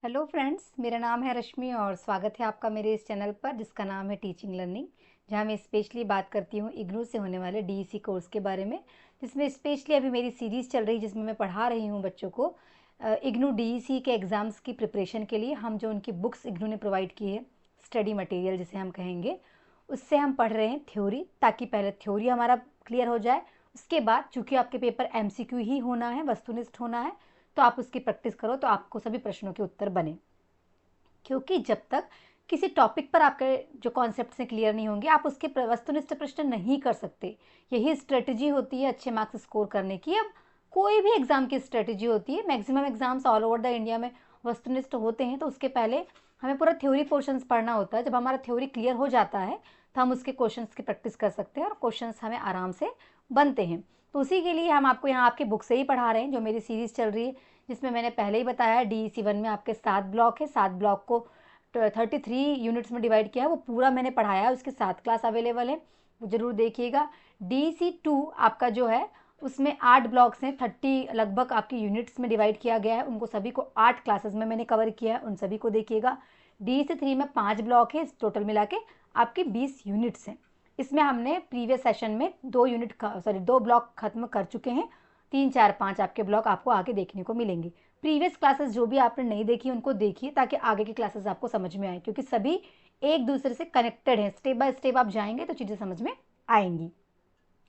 Hello friends, मेरा नाम है रश्मि और स्वागत है आपका मेरे इस चैनल पर जिसका नाम है टीचिंग लर्निंग, जहां मैं स्पेशली बात करती हूं इग्नू से होने वाले डीईसी कोर्स के बारे में, जिसमें स्पेशली अभी मेरी सीरीज़ चल रही है जिसमें मैं पढ़ा रही हूं बच्चों को इग्नू डीईसी के एग्ज़ाम्स की प्रिपरेशन के लिए। हम जो उनकी बुक्स इग्नू ने प्रोवाइड की है, स्टडी मटेरियल जिसे हम कहेंगे, उससे हम पढ़ रहे हैं थ्योरी, ताकि पहले थ्योरी हमारा क्लियर हो जाए। उसके बाद चूँकि आपके पेपर एमसीक्यू ही होना है, वस्तुनिष्ठ होना है, तो आप उसकी प्रैक्टिस करो तो आपको सभी प्रश्नों के उत्तर बने। क्योंकि जब तक किसी टॉपिक पर आपके जो कॉन्सेप्ट्स हैं क्लियर नहीं होंगे, आप उसके वस्तुनिष्ठ प्रश्न नहीं कर सकते। यही स्ट्रेटजी होती है अच्छे मार्क्स स्कोर करने की। अब कोई भी एग्जाम की स्ट्रेटजी होती है, maximum exams all over the India में वस्तुनिष्ठ होते हैं, तो उसके पहले हमें पूरा थ्योरी पोर्शंस पढ़ना होता है। जब हमारा थ्योरी क्लियर हो जाता है तो हम उसके क्वेश्चंस की प्रैक्टिस कर सकते हैं और क्वेश्चंस हमें आराम से बनते हैं। तो उसी के लिए हम आपको यहाँ आपकी बुक से ही पढ़ा रहे हैं, जो मेरी सीरीज़ चल रही है, जिसमें मैंने पहले ही बताया डीईसी 1 में आपके 7 ब्लॉक है। 7 ब्लॉक को 33 यूनिट्स में डिवाइड किया है, वो पूरा मैंने पढ़ाया है, उसके 7 क्लास अवेलेबल है, वो ज़रूर देखिएगा। डीईसी 2 आपका जो है उसमें 8 ब्लॉक्स हैं, 30 लगभग आपकी यूनिट्स में डिवाइड किया गया है, उनको सभी को 8 क्लासेस में मैंने कवर किया है, उन सभी को देखिएगा। डीईसी 3 में 5 ब्लॉक है, टोटल मिला के आपकी 20 यूनिट्स हैं। इसमें हमने प्रीवियस सेशन में 2 ब्लॉक खत्म कर चुके हैं। 3, 4, 5 आपके ब्लॉक आपको आगे देखने को मिलेंगे। प्रीवियस क्लासेस जो भी आपने नहीं देखी उनको देखिए, ताकि आगे की क्लासेस आपको समझ में आए, क्योंकि सभी एक दूसरे से कनेक्टेड हैं। स्टेप बाय स्टेप आप जाएंगे तो चीज़ें समझ में आएंगी।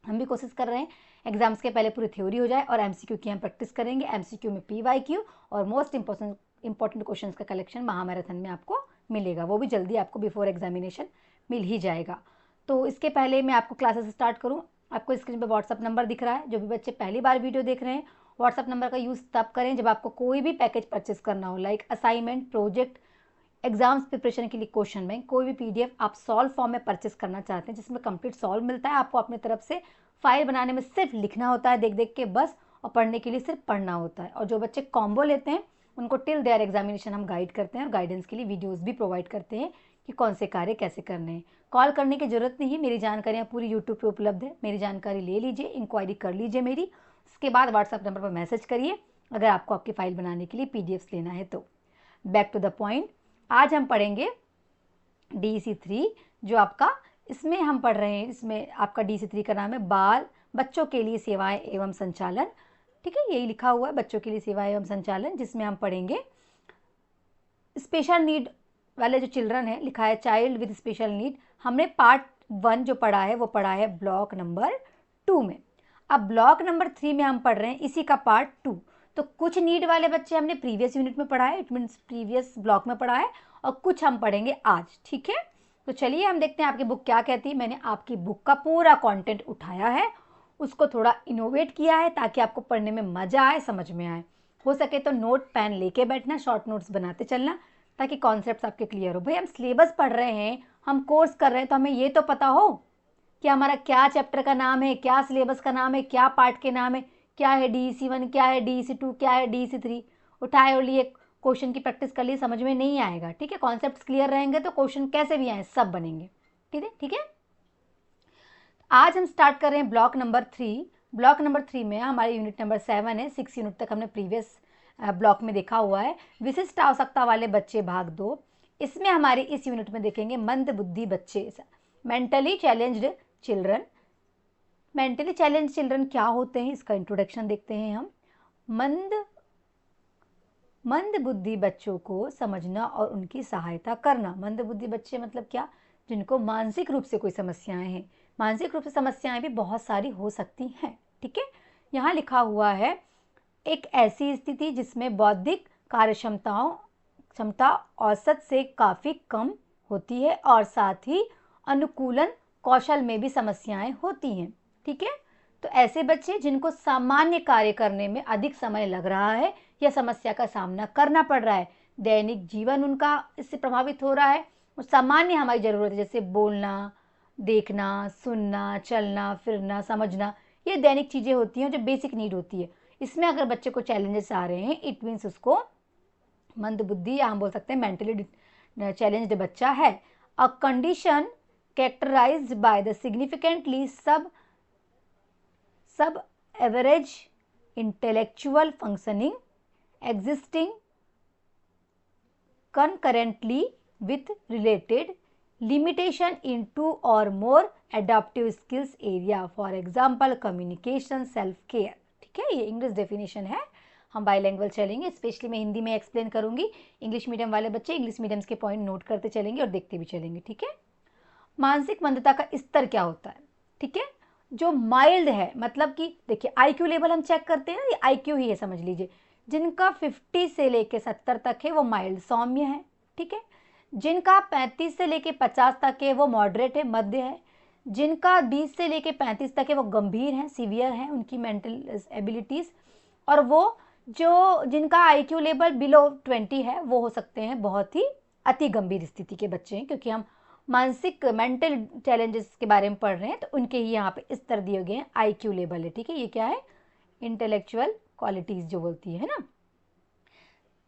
हम भी कोशिश कर रहे हैं एग्जाम्स के पहले पूरी थ्योरी हो जाए और एमसीक्यू की हम प्रैक्टिस करेंगे। एमसीक्यू में पीवाईक्यू और मोस्ट इंपॉर्टेंट क्वेश्चंस का कलेक्शन महामैराथन में आपको मिलेगा, वो भी जल्दी आपको बिफोर एग्जामिनेशन मिल ही जाएगा। तो इसके पहले मैं आपको क्लासेस स्टार्ट करूँ, आपको स्क्रीन पर व्हाट्सअप नंबर दिख रहा है। जो भी बच्चे पहली बार वीडियो देख रहे हैं, व्हाट्सअप नंबर का यूज़ तब करें जब आपको कोई भी पैकेज परचेस करना हो, like assignment, project, exams preparation के लिए क्वेश्चन बैंक, कोई भी पीडीएफ आप सॉल्व फॉर्म में परचेस करना चाहते हैं जिसमें कंप्लीट सॉल्व मिलता है। आपको अपनी तरफ से फाइल बनाने में सिर्फ लिखना होता है देख देख के बस, और पढ़ने के लिए सिर्फ पढ़ना होता है। और जो बच्चे कॉम्बो लेते हैं उनको टिल देयर एग्जामिनेशन हम गाइड करते हैं और गाइडेंस के लिए वीडियोज़ भी प्रोवाइड करते हैं कि कौन से कार्य कैसे करने हैं। कॉल करने की जरूरत नहीं है, मेरी जानकारियाँ पूरी यूट्यूब पर उपलब्ध है। मेरी जानकारी ले लीजिए, इंक्वायरी कर लीजिए मेरी, उसके बाद व्हाट्सएप नंबर पर मैसेज करिए अगर आपको आपकी फाइल बनाने के लिए पीडीएफ्स लेना है तो। बैक टू द पॉइंट, आज हम पढ़ेंगे डीईसी 3 जो आपका, इसमें हम पढ़ रहे हैं, इसमें आपका डीईसी 3 का नाम है बाल बच्चों के लिए सेवाएं एवं संचालन। ठीक है, यही लिखा हुआ है, बच्चों के लिए सेवाएं एवं संचालन, जिसमें हम पढ़ेंगे स्पेशल नीड वाले जो चिल्ड्रन है, लिखा है चाइल्ड विद स्पेशल नीड। हमने पार्ट 1 जो पढ़ा है वो पढ़ा है ब्लॉक नंबर 2 में। अब ब्लॉक नंबर 3 में हम पढ़ रहे हैं इसी का पार्ट 2। तो कुछ नीड वाले बच्चे हमने प्रीवियस यूनिट में पढ़ा है, इट मीन्स प्रीवियस ब्लॉक में पढ़ा है, और कुछ हम पढ़ेंगे आज। ठीक है, तो चलिए हम देखते हैं आपकी बुक क्या कहती है। मैंने आपकी बुक का पूरा कंटेंट उठाया है, उसको थोड़ा इनोवेट किया है ताकि आपको पढ़ने में मजा आए, समझ में आए। हो सके तो नोट पेन लेके बैठना, शॉर्ट नोट्स बनाते चलना, ताकि कॉन्सेप्ट्स आपके क्लियर हो। भाई हम सिलेबस पढ़ रहे हैं, हम कोर्स कर रहे हैं, तो हमें ये तो पता हो कि हमारा क्या चैप्टर का नाम है, क्या सिलेबस का नाम है, क्या पार्ट के नाम है, क्या है डीईसी 1, क्या है डीईसी 2, क्या है डीईसी 3। उठाए और लिए क्वेश्चन की प्रैक्टिस कर लिए, समझ में नहीं आएगा। ठीक है, कॉन्सेप्ट्स क्लियर रहेंगे तो क्वेश्चन कैसे भी आए सब बनेंगे। ठीक है, ठीक है। आज हम स्टार्ट कर रहे हैं ब्लॉक नंबर 3। ब्लॉक नंबर 3 में हमारे यूनिट नंबर 7 है। 6 यूनिट तक हमने प्रीवियस ब्लॉक में देखा हुआ है। विशिष्ट आवश्यकता वाले बच्चे भाग 2। इसमें हमारे इस यूनिट में देखेंगे मंद बुद्धि बच्चे, mentally challenged children. Mentally challenge children क्या होते हैं, इसका इंट्रोडक्शन देखते हैं हम। मंद बुद्धि बच्चों को समझना और उनकी सहायता करना। मंद बुद्धि बच्चे मतलब क्या, जिनको मानसिक रूप से कोई समस्याएं हैं। मानसिक रूप से समस्याएं भी बहुत सारी हो सकती हैं। ठीक है, यहाँ लिखा हुआ है एक ऐसी स्थिति जिसमें बौद्धिक क्षमता औसत से काफ़ी कम होती है और साथ ही अनुकूलन कौशल में भी समस्याएं होती हैं। ठीक है, तो ऐसे बच्चे जिनको सामान्य कार्य करने में अधिक समय लग रहा है या समस्या का सामना करना पड़ रहा है, दैनिक जीवन उनका इससे प्रभावित हो रहा है, और सामान्य हमारी ज़रूरत है जैसे बोलना, देखना, सुनना, चलना फिरना, समझना, ये दैनिक चीज़ें होती हैं जो बेसिक नीड होती है। इसमें अगर बच्चे को चैलेंजेस आ रहे हैं, इट मीन्स उसको मंद बुद्धि या हम बोल सकते हैं मेंटली चैलेंज्ड बच्चा है। A condition characterised by the significantly sub average intellectual functioning existing concurrently with related limitation in 2 or more adaptive skills area, for example communication, self care। ठीक है, ये इंग्लिश डेफिनेशन है। हम बाइलैंग्वेज चलेंगे, स्पेशली मैं हिंदी में एक्सप्लेन करूंगी। इंग्लिश मीडियम वाले बच्चे इंग्लिश मीडियम के पॉइंट नोट करते चलेंगे और देखते भी चलेंगे। ठीक है, मानसिक मंदता का स्तर क्या होता है? ठीक है, जो माइल्ड है, मतलब कि देखिए आईक्यू लेवल हम चेक करते हैं ना, ये आईक्यू ही है समझ लीजिए। जिनका 50 से लेके 70 तक है वो माइल्ड सौम्य है। ठीक है, जिनका 35 से लेके 50 तक है वो मॉडरेट है, मध्य है। जिनका 20 से लेके 35 तक है वो गंभीर है, सीवियर है उनकी मेंटल एबिलिटीज। और वो जो जिनका आईक्यू लेवल बिलो 20 है वो हो सकते हैं बहुत ही अति गंभीर स्थिति के बच्चे हैं, क्योंकि हम मानसिक मेंटल चैलेंजेस के बारे में पढ़ रहे हैं तो उनके ही यहाँ पे स्तर दिए गए हैं, आईक्यू लेवल है। ठीक है, ये क्या है? इंटेलेक्चुअल क्वालिटीज जो बोलती है ना।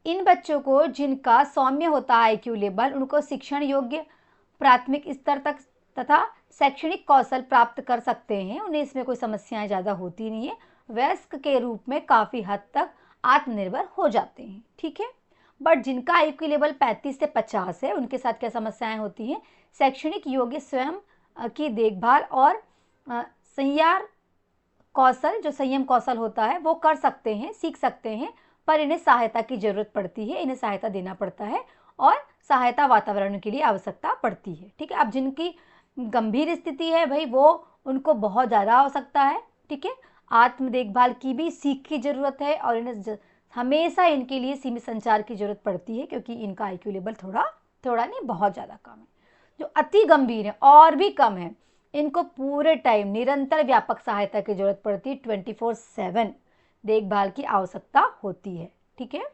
इन बच्चों को जिनका सौम्य होता है आईक्यू लेवल, उनको शिक्षण योग्य प्राथमिक स्तर तक तथा शैक्षणिक कौशल प्राप्त कर सकते हैं, उन्हें इसमें कोई समस्याएं ज़्यादा होती नहीं है, वयस्क के रूप में काफ़ी हद तक आत्मनिर्भर हो जाते हैं। ठीक है, बट जिनका आईक्यू लेवल 35 से 50 है उनके साथ क्या समस्याएं होती हैं? शैक्षणिक योग्य स्वयं की देखभाल और संयम कौशल, जो संयम कौशल होता है वो कर सकते हैं, सीख सकते हैं, पर इन्हें सहायता की जरूरत पड़ती है, इन्हें सहायता देना पड़ता है और सहायता वातावरण के लिए आवश्यकता पड़ती है। ठीक है, अब जिनकी गंभीर स्थिति है भाई वो उनको बहुत ज़्यादा आवश्यकता है। ठीक है, आत्म देखभाल की भी सीख की जरूरत है और इन्हें हमेशा इनके लिए सीमित संचार की जरूरत पड़ती है, क्योंकि इनका आईक्यू लेवल थोड़ा नहीं बहुत ज़्यादा कम है। जो अति गंभीर है और भी कम है, इनको पूरे टाइम निरंतर व्यापक सहायता की जरूरत पड़ती है, 24/7 देखभाल की आवश्यकता होती है। ठीक है,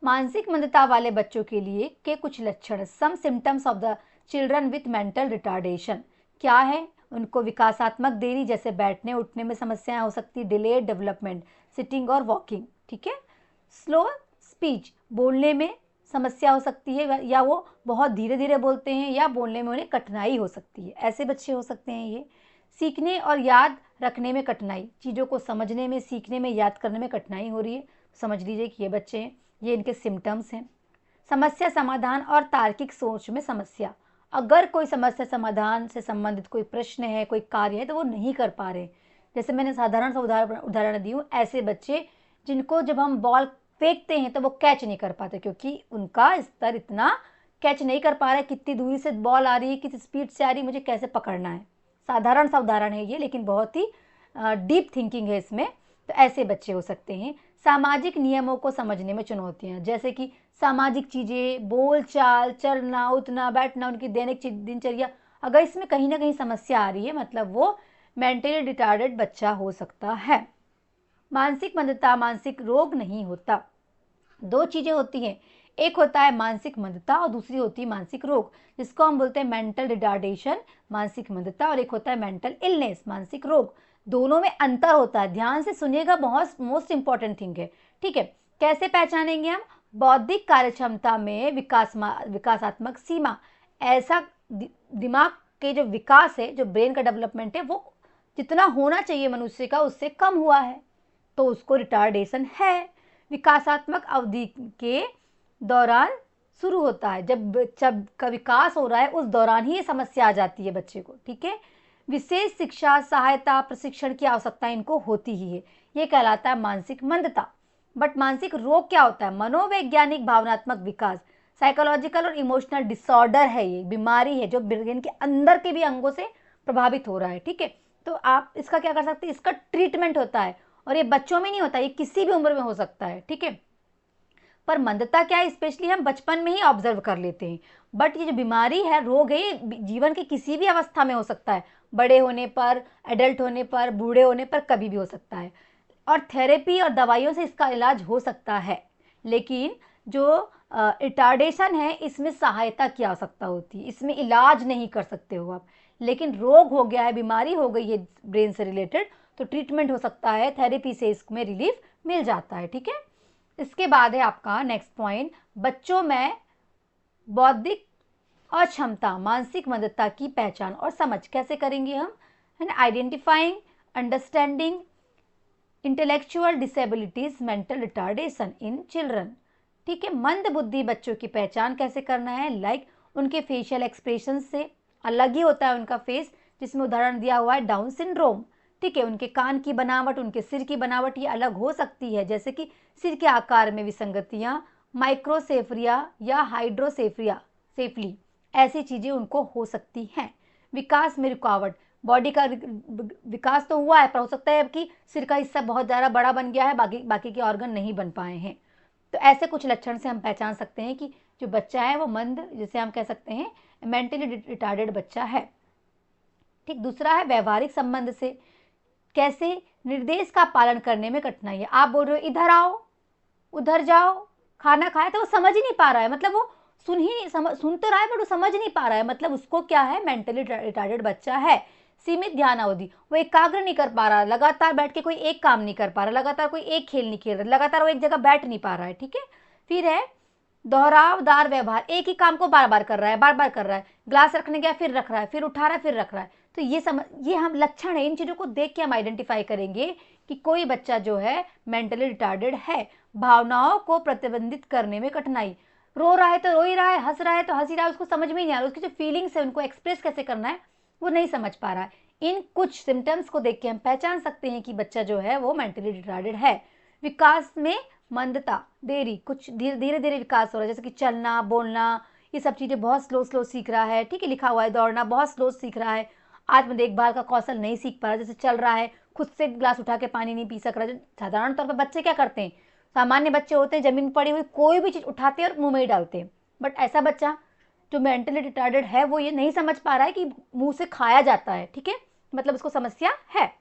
मानसिक मंदता वाले बच्चों के लिए के कुछ लक्षण, some symptoms of the children with mental retardation क्या है? उनको विकासात्मक देरी, जैसे बैठने उठने में समस्याएं हो सकती, डिलेड डेवलपमेंट, सिटिंग और वॉकिंग। ठीक है, स्लो स्पीच, बोलने में समस्या हो सकती है, या वो बहुत धीरे धीरे बोलते हैं या बोलने में उन्हें कठिनाई हो सकती है, ऐसे बच्चे हो सकते हैं ये। सीखने और याद रखने में कठिनाई, चीज़ों को समझने में, सीखने में, याद करने में कठिनाई हो रही है, समझ लीजिए कि ये बच्चे हैं, ये इनके सिम्टम्स हैं। समस्या समाधान और तार्किक सोच में समस्या, अगर कोई समस्या समाधान से संबंधित कोई प्रश्न है, कोई कार्य है तो वो नहीं कर पा रहे। जैसे मैंने साधारण सा उदाहरण दी हूँ, ऐसे बच्चे जिनको जब हम बॉल फेंकते हैं तो वो कैच नहीं कर पाते, क्योंकि उनका स्तर इतना कैच नहीं कर पा रहा है, कितनी दूरी से बॉल आ रही है, किस स्पीड से आ रही है, मुझे कैसे पकड़ना है। साधारण सा उदाहरण है ये, लेकिन बहुत ही डीप थिंकिंग है इसमें। तो ऐसे बच्चे हो सकते हैं। सामाजिक नियमों को समझने में चुनौतियाँ, जैसे कि सामाजिक चीज़ें, बोल चाल, चलना उठना बैठना, उनकी दैनिक दिनचर्या, अगर इसमें कहीं ना कहीं समस्या आ रही है मतलब वो मेंटली रिटार्डेड बच्चा हो सकता है। मानसिक मंदता मानसिक रोग नहीं होता। दो चीज़ें होती हैं, एक होता है मानसिक मंदता और दूसरी होती है मानसिक रोग, जिसको हम बोलते हैं मेंटल रिटार्डेशन, मानसिक मंदता, और एक होता है मेंटल इलनेस, मानसिक रोग। दोनों में अंतर होता है, ध्यान से सुनिएगा, बहुत मोस्ट इंपॉर्टेंट थिंग है। ठीक है, कैसे पहचानेंगे हम? बौद्धिक कार्यक्षमता में विकासात्मक सीमा, ऐसा दिमाग के जो विकास है, जो ब्रेन का डेवलपमेंट है, वो जितना होना चाहिए मनुष्य का उससे कम हुआ है, तो उसको रिटार्डेशन है। विकासात्मक अवधि के दौरान शुरू होता है, जब का विकास हो रहा है उस दौरान ही ये समस्या आ जाती है बच्चे को। ठीक है, विशेष शिक्षा, सहायता, प्रशिक्षण की आवश्यकता इनको होती ही है, ये कहलाता है मानसिक मंदता। बट मानसिक रोग क्या होता है? मनोवैज्ञानिक भावनात्मक विकास, साइकोलॉजिकल और इमोशनल डिसऑर्डर है, ये बीमारी है जो ब्रेन के अंदर के भी अंगों से प्रभावित हो रहा है। ठीक है, तो आप इसका क्या कर सकते हैं? इसका ट्रीटमेंट होता है, और ये बच्चों में नहीं होता, ये किसी भी उम्र में हो सकता है। ठीक है, पर मंदता क्या है, स्पेशली हम बचपन में ही ऑब्जर्व कर लेते हैं, बट ये जो बीमारी है, रोग है, ये जीवन की किसी भी अवस्था में हो सकता है, बड़े होने पर, एडल्ट होने पर, बूढ़े होने पर, कभी भी हो सकता है। और थेरेपी और दवाइयों से इसका इलाज हो सकता है, लेकिन जो रिटार्डेशन है इसमें सहायता की आवश्यकता होती है, इसमें इलाज नहीं कर सकते हो आप। लेकिन रोग हो गया है, बीमारी हो गई है ब्रेन से रिलेटेड, तो ट्रीटमेंट हो सकता है, थेरेपी से इसमें रिलीफ मिल जाता है। ठीक है, इसके बाद है आपका नेक्स्ट पॉइंट, बच्चों में बौद्धिक अक्षमता, मानसिक मंदता की पहचान और समझ कैसे करेंगे हम? है ना, identifying, understanding intellectual disabilities, mental retardation in children. ठीक है। मंद बुद्धि बच्चों की पहचान कैसे करना है, लाइक उनके फेशियल एक्सप्रेशन से अलग ही होता है उनका फेस, जिसमें उदाहरण दिया हुआ है डाउन सिंड्रोम। ठीक है, उनके कान की बनावट, उनके सिर की बनावट ये अलग हो सकती है, जैसे कि सिर के आकार में विसंगतियां, माइक्रोसेफरिया या हाइड्रोसेफरिया सेफली, ऐसी चीज़ें उनको हो सकती हैं। विकास में रुकावट, बॉडी का विकास तो हुआ है पर हो सकता है कि सिर का हिस्सा बहुत ज़्यादा बड़ा बन गया है, बाकी के ऑर्गन नहीं बन पाए हैं। तो ऐसे कुछ लक्षण से हम पहचान सकते हैं कि जो बच्चा है वो मंद, जिसे हम कह सकते हैं मेंटली रिटार्डेड बच्चा है। ठीक, दूसरा है व्यवहारिक संबंध से, कैसे निर्देश का पालन करने में कठिनाई है। आप बोल रहे हो इधर आओ, उधर जाओ, खाना खाए, तो वो समझ ही नहीं पा रहा है, मतलब वो सुन तो रहा है बट वो समझ नहीं पा रहा है, मतलब उसको क्या है, मेंटली रिटार्डेड बच्चा है। सीमित ध्यान अवधि, वो एकाग्र नहीं कर पा रहा, लगातार बैठ के कोई एक काम नहीं कर पा रहा, लगातार कोई एक खेल नहीं खेल रहा, लगातार वो एक जगह बैठ नहीं पा रहा है। ठीक है, फिर है दोहरावदार व्यवहार, एक ही काम को बार बार कर रहा है, बार बार कर रहा है, ग्लास रखने गया फिर रख रहा है, फिर उठा रहा है फिर रख रहा है। तो ये हम लक्षण है, इन चीज़ों को देख के हम आइडेंटिफाई करेंगे कि कोई बच्चा जो है मेंटली रिटार्डेड है। भावनाओं को प्रतिबंधित करने में कठिनाई, रो रहा है तो रो ही रहा है, हंस रहा है तो हंस ही रहा है, उसको समझ में नहीं आ रहा, उसकी जो फीलिंग्स है उनको एक्सप्रेस कैसे करना है वो नहीं समझ पा रहा है। इन कुछ सिम्टम्स को देख के हम पहचान सकते हैं कि बच्चा जो है वो मेंटली रिटार्डेड है। विकास में मंदता, देरी, कुछ धीरे धीरे विकास हो रहा है, जैसे कि चलना, बोलना, ये सब चीज़ें बहुत स्लो सीख रहा है। ठीक है, लिखा हुआ है दौड़ना बहुत स्लो सीख रहा है, आत्म देखभाल का कौशल नहीं सीख पा रहा, जैसे चल रहा है खुद से ग्लास उठा के पानी नहीं पी सक रहा। साधारण तौर पर बच्चे क्या करते हैं, सामान्य बच्चे होते हैं जमीन में पड़ी हुई कोई भी चीज़ उठाते हैं और मुंह में ही डालते हैं, बट ऐसा बच्चा जो मेंटली रिटार्डेड है वो ये नहीं समझ पा रहा है कि मुंह से खाया जाता है। ठीक है, मतलब उसको समस्या है।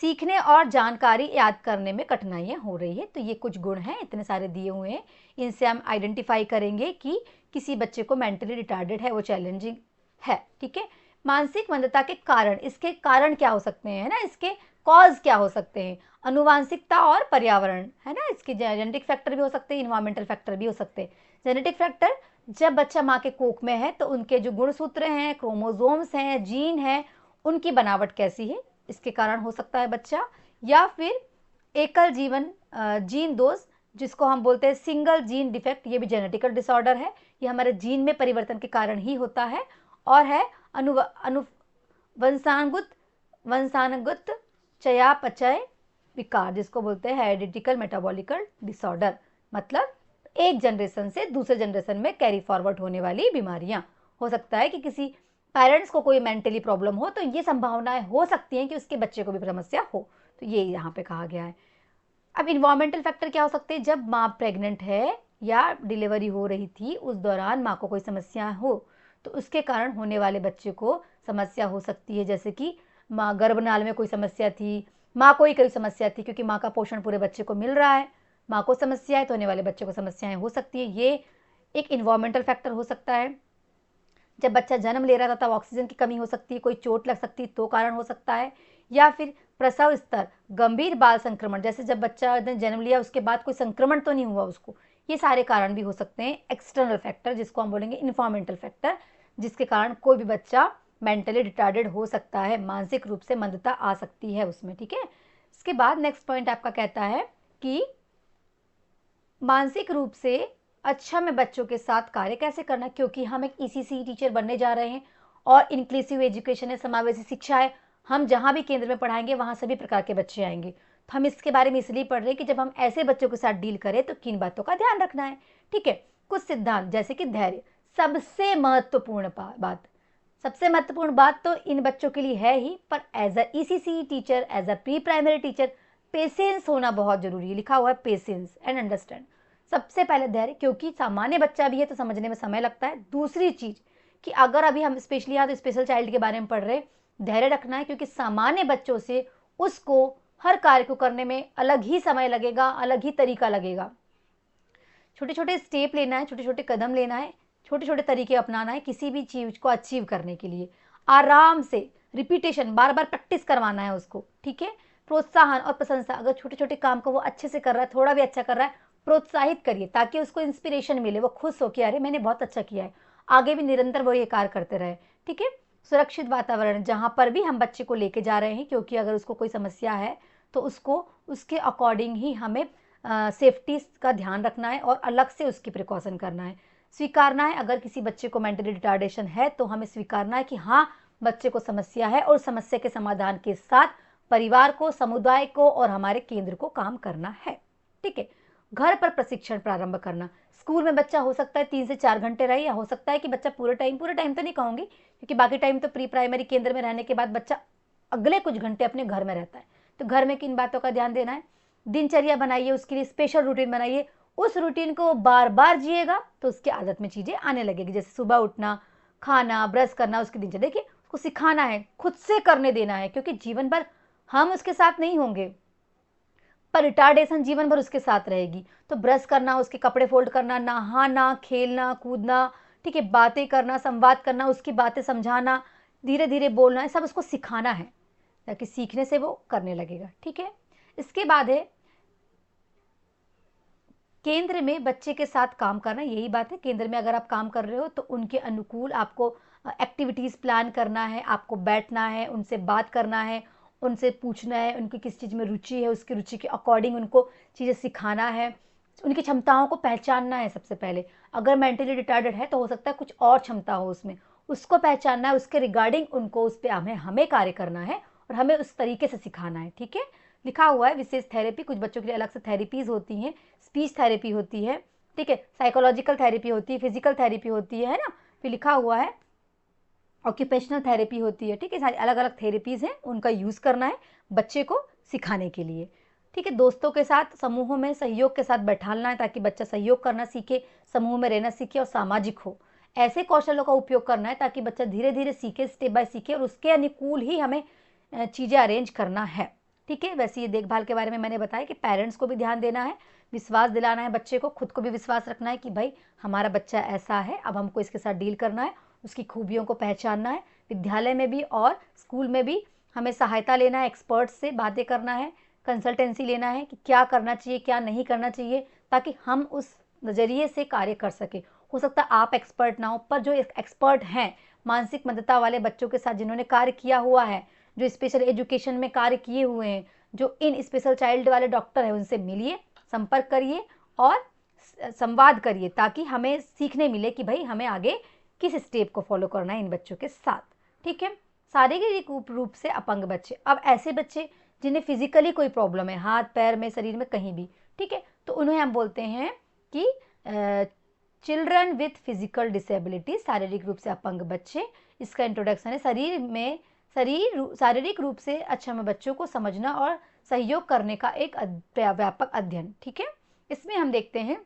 सीखने और जानकारी याद करने में कठिनाइयाँ हो रही है। तो ये कुछ गुण हैं, इतने सारे दिए हुए हैं, इनसे हम आइडेंटिफाई करेंगे कि किसी बच्चे को मेंटली रिटार्डेड है, वो चैलेंजिंग है। ठीक है, मानसिक मंदता के कारण, इसके कारण क्या हो सकते हैं, है ना, इसके कॉज क्या हो सकते हैं, अनुवांशिकता और पर्यावरण, है ना, इसके जेनेटिक फैक्टर भी हो सकते हैं, इन्वायरमेंटल फैक्टर भी हो सकते हैं। जेनेटिक फैक्टर, जब बच्चा माँ के कोख में है तो उनके जो गुणसूत्र हैं, क्रोमोसोम्स हैं, जीन हैं, उनकी बनावट कैसी है, इसके कारण हो सकता है बच्चा। या फिर एकल जीन दोष, जिसको हम बोलते हैं सिंगल जीन डिफेक्ट, ये भी जेनेटिकल डिसऑर्डर है, ये हमारे जीन में परिवर्तन के कारण ही होता है। और है वंशानुगत चयापचय विकार, जिसको बोलते हैं हेरिडिटिकल मेटाबॉलिकल डिसऑर्डर, मतलब एक जनरेशन से दूसरे जनरेशन में कैरी फॉरवर्ड होने वाली बीमारियां। हो सकता है कि किसी पेरेंट्स को कोई मेंटली प्रॉब्लम हो तो ये संभावनाएं हो सकती हैं कि उसके बच्चे को भी समस्या हो, तो ये यहाँ पे कहा गया है। अब इन्वायरमेंटल फैक्टर क्या हो सकते हैं, जब माँ प्रेग्नेंट है या डिलीवरी हो रही थी उस दौरान माँ को कोई समस्या हो तो उसके कारण होने वाले बच्चे को समस्या हो सकती है, जैसे कि माँ गर्भनाल में कोई समस्या थी, माँ को ही कोई समस्या थी क्योंकि माँ का पोषण पूरे बच्चे को मिल रहा है, माँ को समस्या है तो होने वाले बच्चे को समस्याएं हो सकती है, ये एक इन्वायरमेंटल फैक्टर हो सकता है। जब बच्चा जन्म ले रहा था तब ऑक्सीजन की कमी हो सकती है, कोई चोट लग सकती है तो कारण हो सकता है। या फिर प्रसव स्तर, गंभीर बाल संक्रमण, जैसे जब बच्चा ने जन्म लिया उसके बाद कोई संक्रमण तो नहीं हुआ उसको, ये सारे कारण भी हो सकते हैं। एक्सटर्नल फैक्टर, जिसको हम बोलेंगे इन्वायरमेंटल फैक्टर, जिसके कारण कोई भी बच्चा मेंटली रिटार्डेड हो सकता है, मानसिक रूप से मंदता आ सकती है उसमें। ठीक है, इसके बाद नेक्स्ट पॉइंट आपका कहता है कि मानसिक रूप से अच्छा में बच्चों के साथ कार्य कैसे करना, क्योंकि हम एक ईसीसी टीचर बनने जा रहे हैं और इंक्लूसिव एजुकेशन है, समावेशी शिक्षा है, हम जहाँ भी केंद्र में पढ़ाएंगे वहाँ सभी प्रकार के बच्चे आएंगे, तो हम इसके बारे में इसलिए पढ़ रहे हैं कि जब हम ऐसे बच्चों के साथ डील करें तो किन बातों का ध्यान रखना है। ठीक है, कुछ सिद्धांत, जैसे कि धैर्य, सबसे महत्वपूर्ण बात, सबसे महत्वपूर्ण बात तो इन बच्चों के लिए है ही, पर as a ECC teacher, as a pre primary teacher, patience होना बहुत जरूरी है। लिखा हुआ है पेशेंस एंड अंडरस्टैंड। सबसे पहले धैर्य, क्योंकि सामान्य बच्चा भी है तो समझने में समय लगता है। दूसरी चीज कि अगर अभी हम स्पेशली यहाँ तो स्पेशल चाइल्ड के बारे में पढ़ रहे, धैर्य रखना है, क्योंकि सामान्य बच्चों से उसको हर कार्य को करने में अलग ही समय लगेगा, अलग ही तरीका लगेगा। छोटे छोटे स्टेप लेना है, छोटे छोटे कदम लेना है, छोटे छोटे तरीके अपनाना है किसी भी चीज को अचीव करने के लिए। आराम से रिपीटेशन, बार बार प्रैक्टिस करवाना है उसको। ठीक है, प्रोत्साहन और प्रशंसा, अगर छोटे छोटे काम को वो अच्छे से कर रहा है, थोड़ा भी अच्छा कर रहा है, प्रोत्साहित करिए ताकि उसको इंस्पिरेशन मिले, वो खुश हो कि अरे मैंने बहुत अच्छा किया है, आगे भी निरंतर वो ये कार्य करते रहे। ठीक है, सुरक्षित वातावरण, जहाँ पर भी हम बच्चे को लेके जा रहे हैं, क्योंकि अगर उसको कोई समस्या है तो उसको उसके अकॉर्डिंग ही हमें सेफ्टी का ध्यान रखना है और अलग से उसकी प्रिकॉशन करना है। स्वीकारना है, अगर किसी बच्चे को मेंटली रिटार्डेशन है तो हमें स्वीकारना है कि हाँ, बच्चे को समस्या है और समस्या के समाधान के साथ परिवार को, समुदाय को और हमारे केंद्र को काम करना है। ठीक है। घर पर प्रशिक्षण प्रारंभ करना। स्कूल में बच्चा हो सकता है 3 से 4 घंटे रहे, या हो सकता है कि बच्चा पूरे टाइम तो नहीं कहूँगी, क्योंकि बाकी टाइम तो प्री प्राइमरी केंद्र में रहने के बाद बच्चा अगले कुछ घंटे अपने घर में रहता है। तो घर में किन बातों का ध्यान देना है? दिनचर्या बनाइए, उसके लिए स्पेशल रूटीन बनाइए। उस रूटीन को बार बार जिएगा तो उसकी आदत में चीज़ें आने लगेगी, जैसे सुबह उठना, खाना, ब्रश करना, उसकी दिनचर्या। देखिए, उसको सिखाना है, खुद से करने देना है, क्योंकि जीवन भर हम उसके साथ नहीं होंगे, पर रिटार्डेशन जीवन भर उसके साथ रहेगी। तो ब्रश करना, उसके कपड़े फोल्ड करना, नहाना, खेलना कूदना, ठीक है, बातें करना, संवाद करना, उसकी बातें समझाना, धीरे धीरे बोलना है, सब उसको सिखाना है, ताकि सीखने से वो करने लगेगा। ठीक है। इसके बाद है केंद्र में बच्चे के साथ काम करना। यही बात है, केंद्र में अगर आप काम कर रहे हो तो उनके अनुकूल आपको एक्टिविटीज़ प्लान करना है, आपको बैठना है, उनसे बात करना है, उनसे पूछना है उनकी किस चीज़ में रुचि है, उसकी रुचि के अकॉर्डिंग उनको चीज़ें सिखाना है, उनकी क्षमताओं को पहचानना है। सबसे पहले अगर मेंटली रिटार्डेड है तो हो सकता है कुछ और क्षमता हो उसमें, उसको पहचानना है, उसके रिगार्डिंग उनको उस पर हमें कार्य करना है और हमें उस तरीके से सिखाना है। ठीक है। लिखा हुआ है विशेष थेरेपी, कुछ बच्चों के लिए अलग से थेरेपीज होती हैं, स्पीच थेरेपी होती है, ठीक है, साइकोलॉजिकल थेरेपी होती है, फिजिकल थेरेपी होती है ना, फिर लिखा हुआ है ऑक्यूपेशनल थेरेपी होती है। ठीक है, सारी अलग अलग थेरेपीज़ हैं, उनका यूज़ करना है बच्चे को सिखाने के लिए। ठीक है। दोस्तों के साथ, समूहों में सहयोग के साथ बैठालना है, ताकि बच्चा सहयोग करना सीखे, समूह में रहना सीखे और सामाजिक हो। ऐसे कौशलों का उपयोग करना है ताकि बच्चा धीरे धीरे सीखे, स्टेप बाय सीखे, और उसके अनुकूल ही हमें चीज़ें अरेंज करना है। ठीक है। वैसे ये देखभाल के बारे में मैंने बताया कि पेरेंट्स को भी ध्यान देना है, विश्वास दिलाना है बच्चे को, खुद को भी विश्वास रखना है कि भाई हमारा बच्चा ऐसा है, अब हमको इसके साथ डील करना है, उसकी खूबियों को पहचानना है। विद्यालय में भी और स्कूल में भी हमें सहायता लेना है, एक्सपर्ट्स से बातें करना है, कंसल्टेंसी लेना है कि क्या करना चाहिए, क्या नहीं करना चाहिए, ताकि हम उस नज़रिए से कार्य कर सके। हो सकता है आप एक्सपर्ट ना हो, पर जो एक्सपर्ट हैं मानसिक मंदता वाले बच्चों के साथ, जिन्होंने कार्य किया हुआ है, जो स्पेशल एजुकेशन में कार्य किए हुए हैं, जो इन स्पेशल चाइल्ड वाले डॉक्टर हैं, उनसे मिलिए, संपर्क करिए और संवाद करिए, ताकि हमें सीखने मिले कि भाई हमें आगे किस स्टेप को फॉलो करना है इन बच्चों के साथ। ठीक है। शारीरिक रूप से अपंग बच्चे, अब ऐसे बच्चे जिन्हें फिजिकली कोई प्रॉब्लम है, हाथ पैर में, शरीर में, कहीं भी, ठीक है, तो उन्हें हम बोलते हैं कि चिल्ड्रन विथ फिजिकल डिसेबिलिटी, शारीरिक रूप से अपंग बच्चे। इसका इंट्रोडक्शन है शारीरिक रूप से अक्षम बच्चों को समझना और सहयोग करने का एक व्यापक अध्ययन। ठीक है। इसमें हम देखते हैं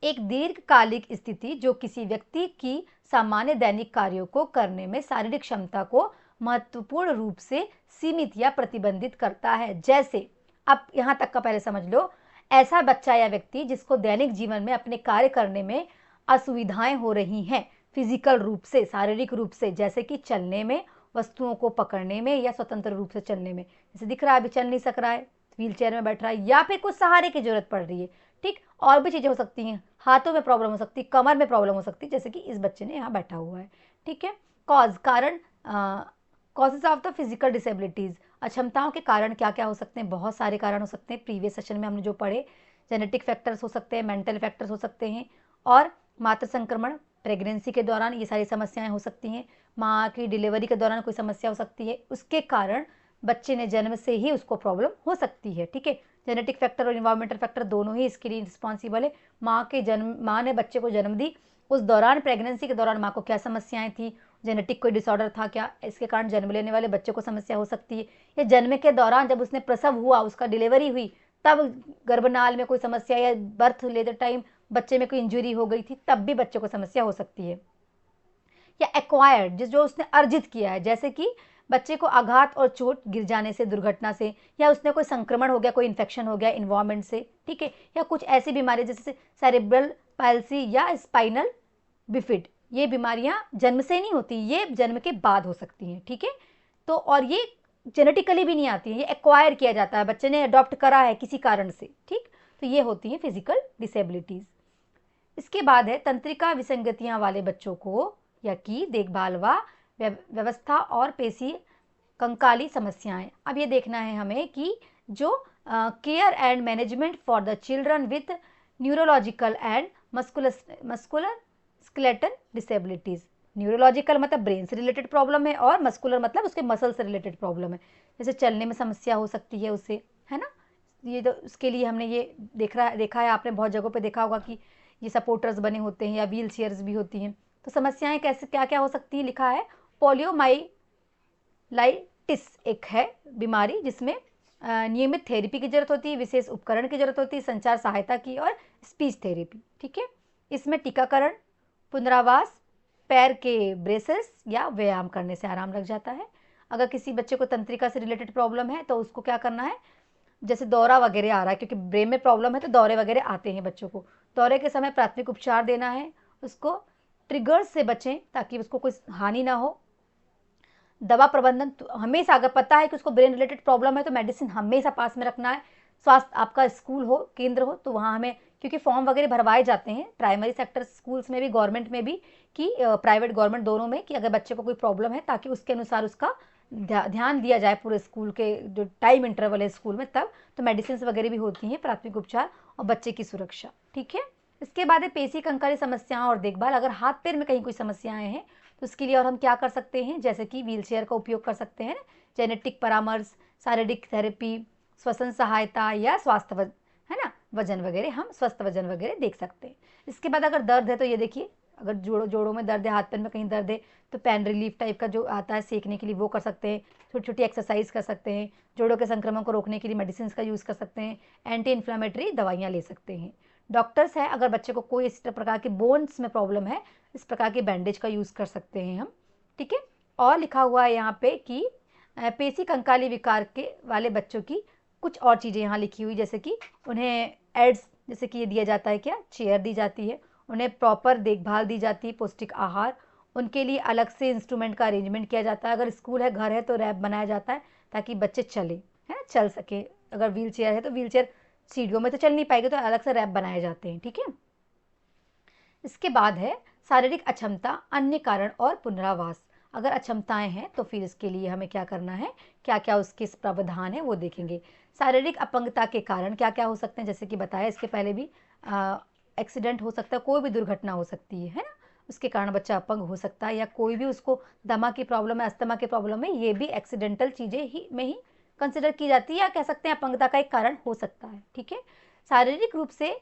एक दीर्घकालिक स्थिति जो किसी व्यक्ति की सामान्य दैनिक कार्यों को करने में शारीरिक क्षमता को महत्वपूर्ण रूप से सीमित या प्रतिबंधित करता है। जैसे, अब यहाँ तक का पहले समझ लो, ऐसा बच्चा या व्यक्ति जिसको दैनिक जीवन में अपने कार्य करने में असुविधाएं हो रही हैं, फिजिकल रूप से, शारीरिक रूप से, जैसे कि चलने में, वस्तुओं को पकड़ने में या स्वतंत्र रूप से चलने में, जैसे दिख रहा है अभी चल नहीं सक रहा है, व्हील चेयर में बैठ रहा है, या फिर कुछ सहारे की जरूरत पड़ रही है। ठीक, और भी चीज़ें हो सकती हैं, हाथों में प्रॉब्लम हो सकती है, कमर में प्रॉब्लम हो सकती है, जैसे कि इस बच्चे ने यहाँ बैठा हुआ है। ठीक है। कारण, causes of the physical disabilities, अक्षमताओं के कारण क्या क्या हो सकते हैं? बहुत सारे कारण हो सकते हैं। प्रीवियस सेशन में हमने जो पढ़े, जेनेटिक फैक्टर्स हो सकते हैं, मेंटल फैक्टर्स हो सकते हैं, और मातृ संक्रमण, प्रेगनेंसी के दौरान ये सारी समस्याएं हो सकती हैं, माँ की डिलीवरी के दौरान कोई समस्या हो सकती है, उसके कारण बच्चे ने जन्म से ही उसको प्रॉब्लम हो सकती है। ठीक है। जेनेटिक फैक्टर और इन्वायरमेंटल फैक्टर दोनों ही इसके लिए रिस्पॉन्सिबल है। माँ ने बच्चे को जन्म दी, उस दौरान, प्रेगनेंसी के दौरान माँ को क्या समस्याएं थी, जेनेटिक कोई डिसऑर्डर था क्या, इसके कारण जन्म लेने वाले बच्चे को समस्या हो सकती है। या जन्म के दौरान जब उसने प्रसव हुआ, उसका डिलीवरी हुई, तब गर्भनाल में कोई समस्या, या बर्थ लेते टाइम बच्चे में कोई इंजरी हो गई थी, तब भी बच्चे को समस्या हो सकती है। या एक्वायर्ड, जो उसने अर्जित किया है, जैसे कि बच्चे को आघात और चोट, गिर जाने से, दुर्घटना से, या उसने कोई संक्रमण हो गया, कोई इन्फेक्शन हो गया इन्वायरमेंट से। ठीक है। या कुछ ऐसी बीमारी जैसे सेरेब्रल पैल्सी या स्पाइनल बिफिड, ये बीमारियां जन्म से नहीं होती, ये जन्म के बाद हो सकती हैं। ठीक है। तो और ये जेनेटिकली भी नहीं आती है, ये एक्वायर किया जाता है, बच्चे ने अडॉप्ट करा है किसी कारण से। ठीक, तो ये होती हैं फिजिकल डिसेबिलिटीज। इसके बाद है तंत्रिका विसंगतियां वाले बच्चों को या की देखभाल व व्यवस्था और पेशी कंकाली समस्याएं। अब ये देखना है हमें कि जो care and management for the children with neurological and muscular skeletal disabilities. Neurological मतलब ब्रेन से रिलेटेड प्रॉब्लम है, और मस्कुलर मतलब उसके मसल से रिलेटेड प्रॉब्लम है, जैसे चलने में समस्या हो सकती है उसे, है ना। ये तो उसके लिए हमने ये देखा है, आपने बहुत जगहों पे देखा होगा कि ये सपोर्टर्स बने होते हैं या व्हील चेयर्स भी होती हैं। तो समस्याएं कैसे क्या क्या हो सकती हैं, लिखा है पोलियोमाइलाइटिस एक है बीमारी जिसमें नियमित थेरेपी की जरूरत होती है, विशेष उपकरण की जरूरत होती है, संचार सहायता की, और स्पीच थेरेपी। ठीक है, इसमें टीकाकरण, पुनरावास, पैर के ब्रेसेस या व्यायाम करने से आराम लग जाता है। अगर किसी बच्चे को तंत्रिका से रिलेटेड प्रॉब्लम है तो उसको क्या करना है, जैसे दौरा वगैरह आ रहा है, क्योंकि ब्रेन में प्रॉब्लम है तो दौरे वगैरह आते हैं बच्चों को, दौरे के समय प्राथमिक उपचार देना है, उसको ट्रिगर्स से बचें ताकि उसको कोई हानि ना हो। दवा प्रबंधन हमेशा, अगर पता है कि उसको ब्रेन रिलेटेड प्रॉब्लम है तो मेडिसिन हमेशा पास में रखना है। स्वास्थ्य आपका स्कूल हो, केंद्र हो, तो वहाँ हमें, क्योंकि फॉर्म वगैरह भरवाए जाते हैं प्राइमरी सेक्टर स्कूल्स में भी, गवर्नमेंट में भी, कि प्राइवेट गवर्नमेंट दोनों में, कि अगर बच्चे को कोई प्रॉब्लम है ताकि उसके अनुसार उसका ध्यान दिया जाए पूरे स्कूल के जो टाइम इंटरवल है स्कूल में, तब तो मेडिसिन वगैरह भी होती हैं, प्राथमिक उपचार और बच्चे की सुरक्षा। ठीक है, इसके बाद है पेशी कंकाली समस्याओं और देखभाल। अगर हाथ पैर में कहीं कोई समस्याएं हैं तो उसके लिए और हम क्या कर सकते हैं, जैसे कि व्हील चेयर का उपयोग कर सकते हैं, जेनेटिक परामर्श, शारीरिक थेरेपी, श्वसन सहायता या स्वास्थ्य है ना, वजन वगैरह, हम स्वस्थ वजन वगैरह देख सकते हैं। इसके बाद अगर दर्द है तो ये देखिए, अगर जोड़ों में दर्द है, हाथ पैर में कहीं दर्द है तो पेन रिलीफ टाइप का जो आता है सेकने के लिए वो कर सकते हैं, छोटी छोटी एक्सरसाइज कर सकते हैं, जोड़ों के संक्रमण को रोकने के लिए मेडिसिन का यूज़ कर सकते हैं, एंटी इन्फ्लामेटरी दवाइयाँ ले सकते हैं। डॉक्टर्स है, अगर बच्चे को कोई इस प्रकार के बोन्स में प्रॉब्लम है, इस प्रकार के बैंडेज का यूज़ कर सकते हैं हम। ठीक है, और लिखा हुआ है यहाँ पे कि पेशी कंकाली विकार के वाले बच्चों की कुछ और चीज़ें यहाँ लिखी हुई, जैसे कि उन्हें एड्स, जैसे कि ये दिया जाता है, क्या चेयर दी जाती है, उन्हें प्रॉपर देखभाल दी जाती है, पौष्टिक आहार, उनके लिए अलग से इंस्ट्रूमेंट का अरेंजमेंट किया जाता है, अगर स्कूल है, घर है तो रैप बनाया जाता है ताकि बच्चे चले, है ना, चल सके, अगर व्हील चेयर है तो व्हील चेयर, सीढ़ियों में तो चल नहीं पाएगी तो अलग से रैप बनाए जाते हैं। ठीक है, इसके बाद है शारीरिक अक्षमता, अन्य कारण और पुनरावास। अगर अक्षमताएं हैं तो फिर इसके लिए हमें क्या करना है, क्या क्या उसके प्रावधान है वो देखेंगे। शारीरिक अपंगता के कारण क्या क्या हो सकते हैं, जैसे कि बताया इसके पहले भी, एक्सीडेंट हो सकता है, कोई भी दुर्घटना हो सकती है ना, उसके कारण बच्चा अपंग हो सकता है, या कोई भी उसको दमा की प्रॉब्लम है, अस्थमा की प्रॉब्लम है, ये भी एक्सीडेंटल चीज़ें ही में ही कंसिडर की जाती है, या कह सकते हैं अपंगता का एक कारण हो सकता है। ठीक है, शारीरिक रूप से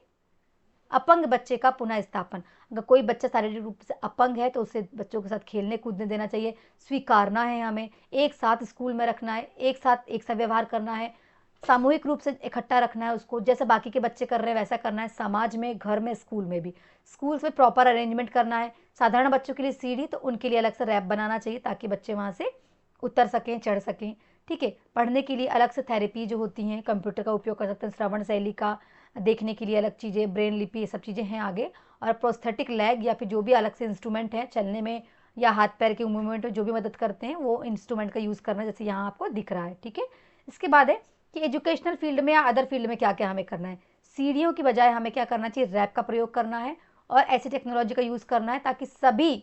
अपंग बच्चे का पुनः स्थापन। अगर कोई बच्चा शारीरिक रूप से अपंग है तो उसे बच्चों के साथ खेलने कूदने देना चाहिए, स्वीकारना है, हमें एक साथ स्कूल में रखना है, एक सा व्यवहार करना है, सामूहिक रूप से इकट्ठा रखना है उसको, जैसे बाकी के बच्चे कर रहे हैं वैसा करना है, समाज में, घर में, स्कूल में भी, स्कूल्स में प्रॉपर अरेंजमेंट करना है। साधारण बच्चों के लिए सीढ़ी, तो उनके लिए अलग से रैप बनाना चाहिए ताकि बच्चे वहाँ से उतर सकें, चढ़ सकें। ठीक है, पढ़ने के लिए अलग से थेरेपी जो होती हैं, कंप्यूटर का उपयोग कर सकते हैं, श्रवण शैली का, देखने के लिए अलग चीज़ें, ब्रेन लिपि, ये सब चीज़ें हैं आगे, और प्रोस्थेटिक लेग या फिर जो भी अलग से इंस्ट्रूमेंट है चलने में या हाथ पैर के मूवमेंट में जो भी मदद करते हैं वो इंस्ट्रूमेंट का यूज़ करना, जैसे यहाँ आपको दिख रहा है। ठीक है, इसके बाद है कि एजुकेशनल फील्ड में या अदर फील्ड में क्या क्या हमें करना है। सीढ़ियों की बजाय हमें क्या करना चाहिए, रैप का प्रयोग करना है और ऐसी टेक्नोलॉजी का यूज़ करना है ताकि सभी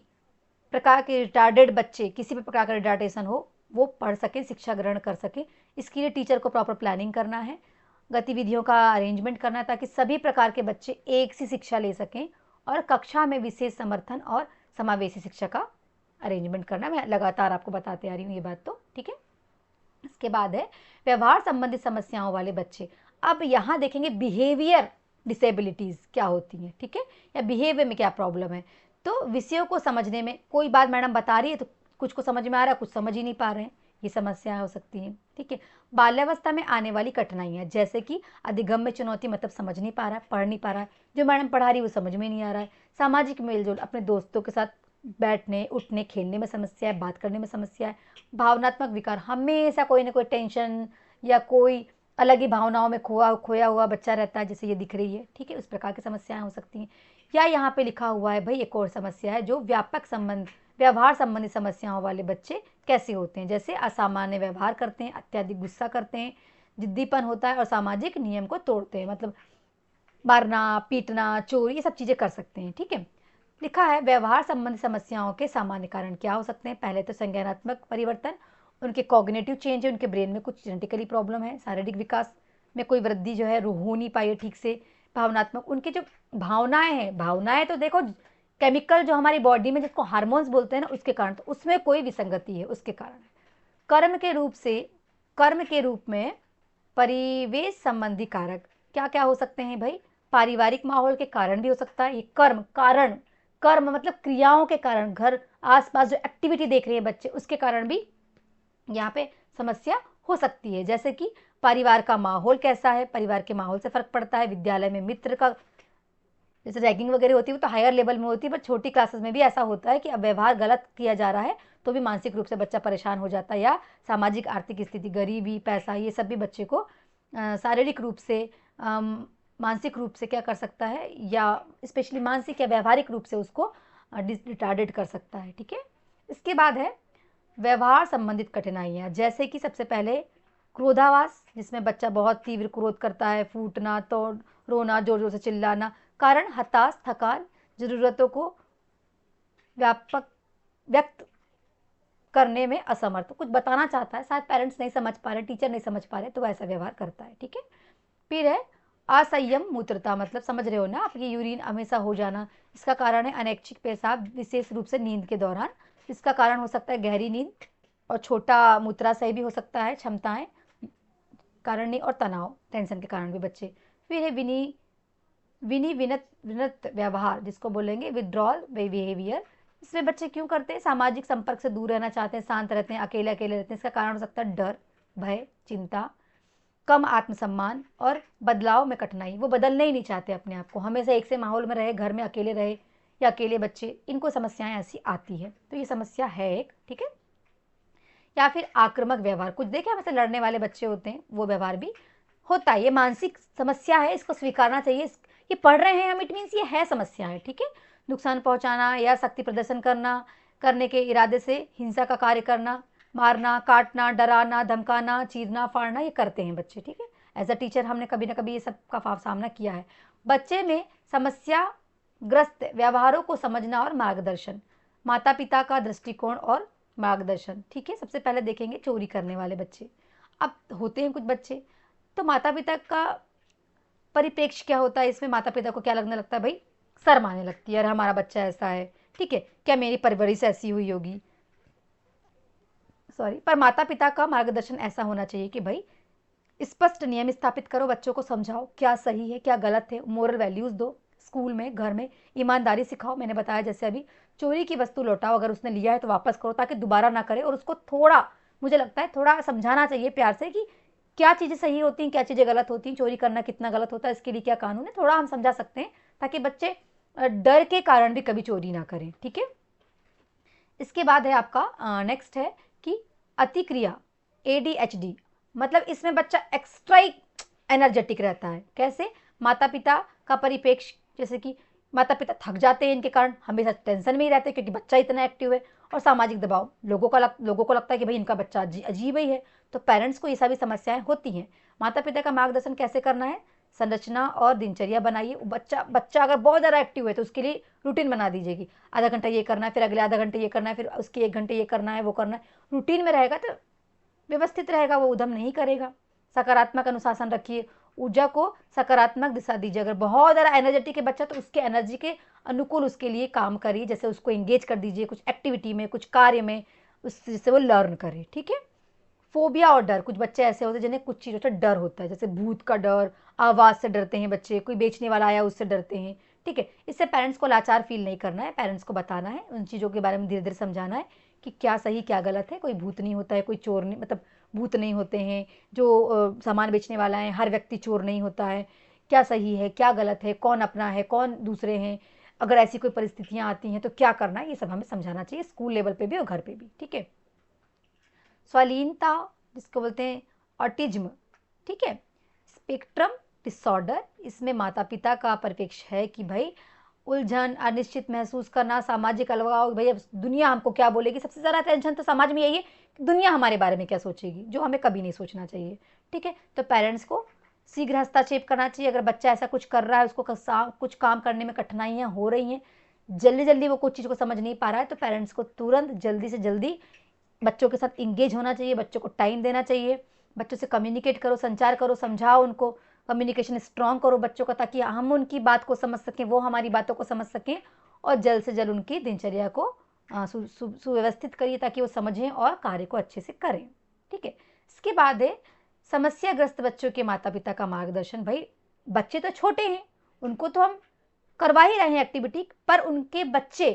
प्रकार के रिटार्डेड बच्चे, किसी भी प्रकार का रिटार्डेशन हो, वो पढ़ सकें, शिक्षा ग्रहण कर सकें। इसके लिए टीचर को प्रॉपर प्लानिंग करना है, गतिविधियों का अरेंजमेंट करना है ताकि सभी प्रकार के बच्चे एक सी शिक्षा ले सकें, और कक्षा में विशेष समर्थन और समावेशी शिक्षा का अरेंजमेंट करना। मैं लगातार आपको बताते आ रही हूँ ये बात तो। ठीक है, इसके बाद है व्यवहार संबंधित समस्याओं वाले बच्चे। अब यहाँ देखेंगे बिहेवियर डिसेबिलिटीज़ क्या होती हैं। ठीक है, या बिहेवियर में क्या प्रॉब्लम है, तो विषयों को समझने में, कोई बात मैडम बता रही है तो कुछ को समझ में आ रहा है, कुछ समझ ही नहीं पा रहे हैं, ये समस्याएं हो सकती हैं। ठीक है, बाल्यावस्था में आने वाली कठिनाइयाँ, जैसे कि अधिगम्य चुनौती, मतलब समझ नहीं पा रहा है, पढ़ नहीं पा रहा है, जो मैडम पढ़ा रही है वो समझ में नहीं आ रहा है, सामाजिक मेलजोल, अपने दोस्तों के साथ बैठने उठने खेलने में समस्या है, बात करने में समस्या है, भावनात्मक विकार, हमेशा कोई ना कोई टेंशन या कोई अलग ही भावनाओं में खोया हुआ बच्चा रहता है, जैसे ये दिख रही है। ठीक है, उस प्रकार की समस्याएं हो सकती हैं। या यहाँ पे लिखा हुआ है भाई एक और समस्या है, जो व्यवहार संबंधी समस्याओं वाले बच्चे कैसे होते हैं, जैसे असामान्य व्यवहार करते हैं, अत्यधिक गुस्सा करते हैं, जिद्दीपन होता है और सामाजिक नियम को तोड़ते हैं, मतलब मारना पीटना चोरी, ये सब चीज़ें कर सकते हैं। ठीक है, लिखा है व्यवहार संबंधी समस्याओं के सामान्य कारण क्या हो सकते हैं। पहले तो संज्ञानात्मक परिवर्तन, उनके कॉग्निटिव चेंज है, उनके ब्रेन में कुछ जेनेटिकली प्रॉब्लम है, शारीरिक विकास में कोई वृद्धि जो है हो नहीं पाई है ठीक से, भावनात्मक उनकी जो भावनाएं हैं, भावनाएं तो देखो केमिकल जो हमारी बॉडी में जिसको हार्मोन्स बोलते हैं ना, उसके कारण, तो उसमें कोई विसंगति है उसके कारण। कर्म के रूप से, कर्म के रूप में परिवेश संबंधी कारक क्या क्या हो सकते हैं भाई? पारिवारिक माहौल के कारण भी हो सकता है ये कर्म, कारण, कर्म मतलब क्रियाओं के कारण, घर आसपास जो एक्टिविटी देख रहे हैं बच्चे उसके कारण भी यहाँ पे समस्या हो सकती है। जैसे कि परिवार का माहौल कैसा है, परिवार के माहौल से फर्क पड़ता है। विद्यालय में मित्र का, जैसे रैगिंग वगैरह होती है वो तो हायर लेवल में होती है, पर छोटी क्लासेस में भी ऐसा होता है कि अब व्यवहार गलत किया जा रहा है तो भी मानसिक रूप से बच्चा परेशान हो जाता है। या सामाजिक आर्थिक स्थिति, गरीबी, पैसा, ये सब भी बच्चे को शारीरिक रूप से, मानसिक रूप से क्या कर सकता है, या स्पेशली मानसिक या व्यवहारिक रूप से उसको रिटार्डेड कर सकता है। ठीक है, इसके बाद है व्यवहार संबंधित कठिनाइयाँ, जैसे कि सबसे पहले क्रोधावास, जिसमें बच्चा बहुत तीव्र क्रोध करता है, फूटना, तोड़, रोना, जोर जोर से चिल्लाना। कारण हताश, थकान, जरूरतों को व्यापक व्यक्त करने में असमर्थ, कुछ बताना चाहता है, शायद पेरेंट्स नहीं समझ पा रहे, टीचर नहीं समझ पा रहे, तो वैसा व्यवहार करता है। ठीक है, फिर है असंयम मूत्रता, मतलब समझ रहे हो ना आप, ये यूरिन हमेशा हो जाना, इसका कारण है अनैच्छिक पेशाब, विशेष रूप से नींद के दौरान। इसका कारण हो सकता है गहरी नींद और छोटा मूत्राशय भी हो सकता है, क्षमताएं कारण नहीं, और तनाव, टेंशन के कारण भी बच्चे। फिर है विनत व्यवहार, जिसको बोलेंगे विड्रॉल बिहेवियर। इसमें बच्चे क्यों करते हैं? सामाजिक संपर्क से दूर रहना चाहते हैं, शांत रहते हैं, अकेले अकेले रहते हैं। इसका कारण हो सकता है डर, भय, चिंता, कम आत्मसम्मान और बदलाव में कठिनाई। वो बदलने ही नहीं चाहते अपने आप को, हमेशा एक से माहौल में रहे, घर में अकेले रहे या अकेले बच्चे, इनको समस्याएं ऐसी आती है, तो ये समस्या है एक। ठीक है, या फिर आक्रामक व्यवहार, कुछ देखे हमें से लड़ने वाले बच्चे होते हैं, वो व्यवहार भी होता है। ये मानसिक समस्या है, इसको स्वीकारना चाहिए। ये पढ़ रहे हैं हम, इट मीन्स ये है समस्या है। ठीक है, नुकसान पहुंचाना या शक्ति प्रदर्शन करने के इरादे से हिंसा का कार्य करना, मारना, काटना, डराना, धमकाना, चीरना, फाड़ना, ये करते हैं बच्चे। ठीक है, एज अ टीचर हमने कभी ना कभी ये सब का सामना किया है। बच्चे में समस्याग्रस्त व्यवहारों को समझना और मार्गदर्शन, माता पिता का दृष्टिकोण और मार्गदर्शन। ठीक है, सबसे पहले देखेंगे चोरी करने वाले बच्चे। अब होते हैं कुछ बच्चे, तो माता पिता का परिप्रेक्ष्य क्या होता है इसमें? माता पिता को क्या लगने लगता है भाई? शर्म आने लगती है, अरे हमारा बच्चा ऐसा है, ठीक है, क्या मेरी परवरिश ऐसी हुई होगी, सॉरी। पर माता पिता का मार्गदर्शन ऐसा होना चाहिए कि भाई स्पष्ट नियम स्थापित करो, बच्चों को समझाओ क्या सही है क्या गलत है, मोरल वैल्यूज दो, स्कूल में, घर में ईमानदारी सिखाओ। मैंने बताया जैसे अभी चोरी की वस्तु लौटाओ, अगर उसने लिया है तो वापस करो ताकि दोबारा ना करे, और उसको थोड़ा, मुझे लगता है थोड़ा समझाना चाहिए प्यार से कि क्या चीज़ें सही होती हैं, क्या चीज़ें गलत होती हैं, चोरी करना कितना गलत होता है, इसके लिए क्या कानून है, थोड़ा हम समझा सकते हैं ताकि बच्चे डर के कारण भी कभी चोरी ना करें। ठीक है, इसके बाद है आपका नेक्स्ट है कि अतिक्रिया, ADHD, मतलब इसमें बच्चा एक्स्ट्रा एनर्जेटिक रहता है। कैसे? माता पिता का परिप्रेक्ष्य, जैसे कि माता पिता थक जाते हैं इनके कारण, हमेशा टेंशन में ही रहते हैं क्योंकि बच्चा इतना एक्टिव है, और सामाजिक दबाव, लोगों को लगता है कि भाई इनका बच्चा अजीब ही है, तो पेरेंट्स को ये सभी समस्याएं होती हैं। माता पिता का मार्गदर्शन कैसे करना है? संरचना और दिनचर्या बनाइए। बच्चा अगर बहुत ज़्यादा एक्टिव है तो उसके लिए रूटीन बना दीजिए, आधा घंटा ये करना है, फिर अगले आधा घंटे ये करना है, फिर उसके 1 घंटे ये करना है, वो करना है। रूटीन में रहेगा तो व्यवस्थित रहेगा, वो उधम नहीं करेगा। सकारात्मक अनुशासन रखिए, ऊर्जा को सकारात्मक दिशा दीजिए। अगर बहुत ज़्यादा एनर्जेटिक है बच्चा तो उसके एनर्जी के अनुकूल उसके लिए काम करिए, जैसे उसको एंगेज कर दीजिए कुछ एक्टिविटी में, कुछ कार्य में, उससे वो लर्न करे। ठीक है, फोबिया और डर, कुछ बच्चे ऐसे होते हैं जिन्हें कुछ चीज़ों से डर होता है, जैसे भूत का डर, आवाज़ से डरते हैं बच्चे, कोई बेचने वाला आया उससे डरते हैं। ठीक है, इससे पेरेंट्स को लाचार फील नहीं करना है, पेरेंट्स को बताना है, उन चीज़ों के बारे में धीरे धीरे समझाना है कि क्या सही क्या गलत है। कोई भूत नहीं होता है, कोई चोर नहीं, मतलब भूत नहीं होते हैं जो सामान बेचने वाला है, हर व्यक्ति चोर नहीं होता है। क्या सही है क्या गलत है, कौन अपना है कौन दूसरे हैं, अगर ऐसी कोई परिस्थितियाँ आती हैं तो क्या करना है, ये सब हमें समझाना चाहिए, स्कूल लेवल पे भी और घर पे भी। ठीक है, स्वालीनता, जिसको बोलते हैं ऑटिज्म, ठीक है, स्पेक्ट्रम डिसऑर्डर, इसमें माता पिता का परिप्रेक्ष्य है कि भाई उलझन, अनिश्चित महसूस करना, सामाजिक अलगाव, भाई अब दुनिया हमको क्या बोलेगी, सबसे ज़्यादा टेंशन तो समाज में यही है कि दुनिया हमारे बारे में क्या सोचेगी, जो हमें कभी नहीं सोचना चाहिए। ठीक है, तो पेरेंट्स को शीघ्र हस्तक्षेप करना चाहिए। अगर बच्चा ऐसा कुछ कर रहा है, उसको कुछ काम करने में कठिनाइयाँ हो रही हैं, जल्दी जल्दी वो कुछ चीज़ को समझ नहीं पा रहा है, तो पेरेंट्स को तुरंत जल्दी से जल्दी बच्चों के साथ इंगेज होना चाहिए, बच्चों को टाइम देना चाहिए, बच्चों से कम्युनिकेट करो, संचार करो, समझाओ उनको, कम्युनिकेशन स्ट्रॉन्ग करो बच्चों का, ताकि हम उनकी बात को समझ सकें, वो हमारी बातों को समझ सकें, और जल्द से जल्द उनकी दिनचर्या को सुव्यवस्थित करिए ताकि वो समझें और कार्य को अच्छे से करें। ठीक है। इसके बाद है समस्याग्रस्त बच्चों के माता पिता का मार्गदर्शन। भाई बच्चे तो छोटे हैं, उनको तो हम करवा ही रहे हैं एक्टिविटी, पर उनके बच्चे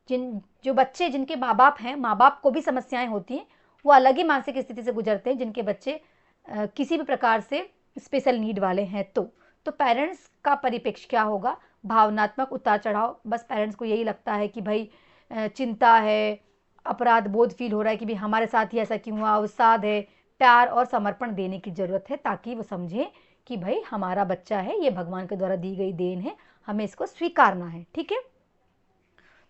जो बच्चे जिनके माँ बाप हैं, माँ बाप को भी समस्याएं होती हैं, वो अलग ही मानसिक स्थिति से गुजरते हैं जिनके बच्चे किसी भी प्रकार से स्पेशल नीड वाले हैं। तो पेरेंट्स का परिप्रेक्ष्य क्या होगा? भावनात्मक उतार चढ़ाव। बस पेरेंट्स को यही लगता है कि भाई चिंता है, अपराध बोध फील हो रहा है कि भाई हमारे साथ ही ऐसा क्यों हुआ, अवसाद है, प्यार और समर्पण देने की ज़रूरत है ताकि वो समझें कि भाई हमारा बच्चा है, ये भगवान के द्वारा दी गई देन है, हमें इसको स्वीकारना है। ठीक है।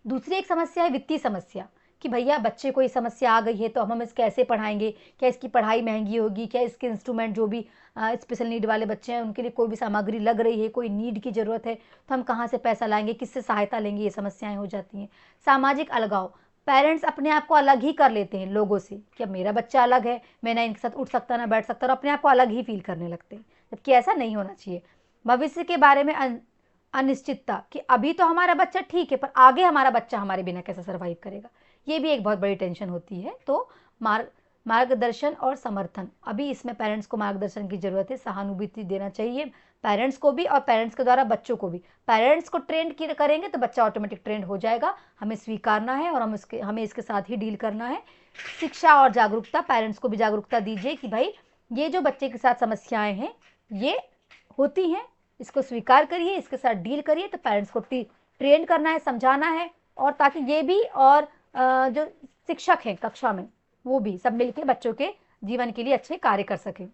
दूसरी एक समस्या है वित्तीय समस्या, कि भैया बच्चे को ये समस्या आ गई है तो हम इसको कैसे पढ़ाएंगे, क्या इसकी पढ़ाई महंगी होगी, क्या इसके इंस्ट्रूमेंट जो भी स्पेशल नीड वाले बच्चे हैं उनके लिए कोई भी सामग्री लग रही है, कोई नीड की ज़रूरत है तो हम कहाँ से पैसा लाएंगे, किससे सहायता लेंगे, ये समस्याएं हो जाती हैं। सामाजिक अलगाव, पेरेंट्स अपने आप को अलग ही कर लेते हैं लोगों से कि अब मेरा बच्चा अलग है, मैं ना इनके साथ उठ सकता ना बैठ सकता, और अपने आप को अलग ही फील करने लगते हैं, जबकि ऐसा नहीं होना चाहिए। भविष्य के बारे में अनिश्चितता, कि अभी तो हमारा बच्चा ठीक है पर आगे हमारा बच्चा हमारे बिना कैसे सर्वाइव करेगा, ये भी एक बहुत बड़ी टेंशन होती है। तो मार्गदर्शन और समर्थन, अभी इसमें पेरेंट्स को मार्गदर्शन की ज़रूरत है, सहानुभूति देना चाहिए पेरेंट्स को भी और पेरेंट्स के द्वारा बच्चों को भी। पेरेंट्स को ट्रेंड करेंगे तो बच्चा ऑटोमेटिक ट्रेंड हो जाएगा, हमें स्वीकारना है और हमें इसके साथ ही डील करना है। शिक्षा और जागरूकता, पेरेंट्स को भी जागरूकता दीजिए कि भाई ये जो बच्चे के साथ समस्याएं हैं ये होती हैं, इसको स्वीकार करिए, इसके साथ डील करिए। तो पेरेंट्स को ट्रेन करना है, समझाना है, और ताकि ये भी और जो शिक्षक हैं कक्षा में वो भी सब मिलकर बच्चों के जीवन के लिए अच्छे कार्य कर सकें।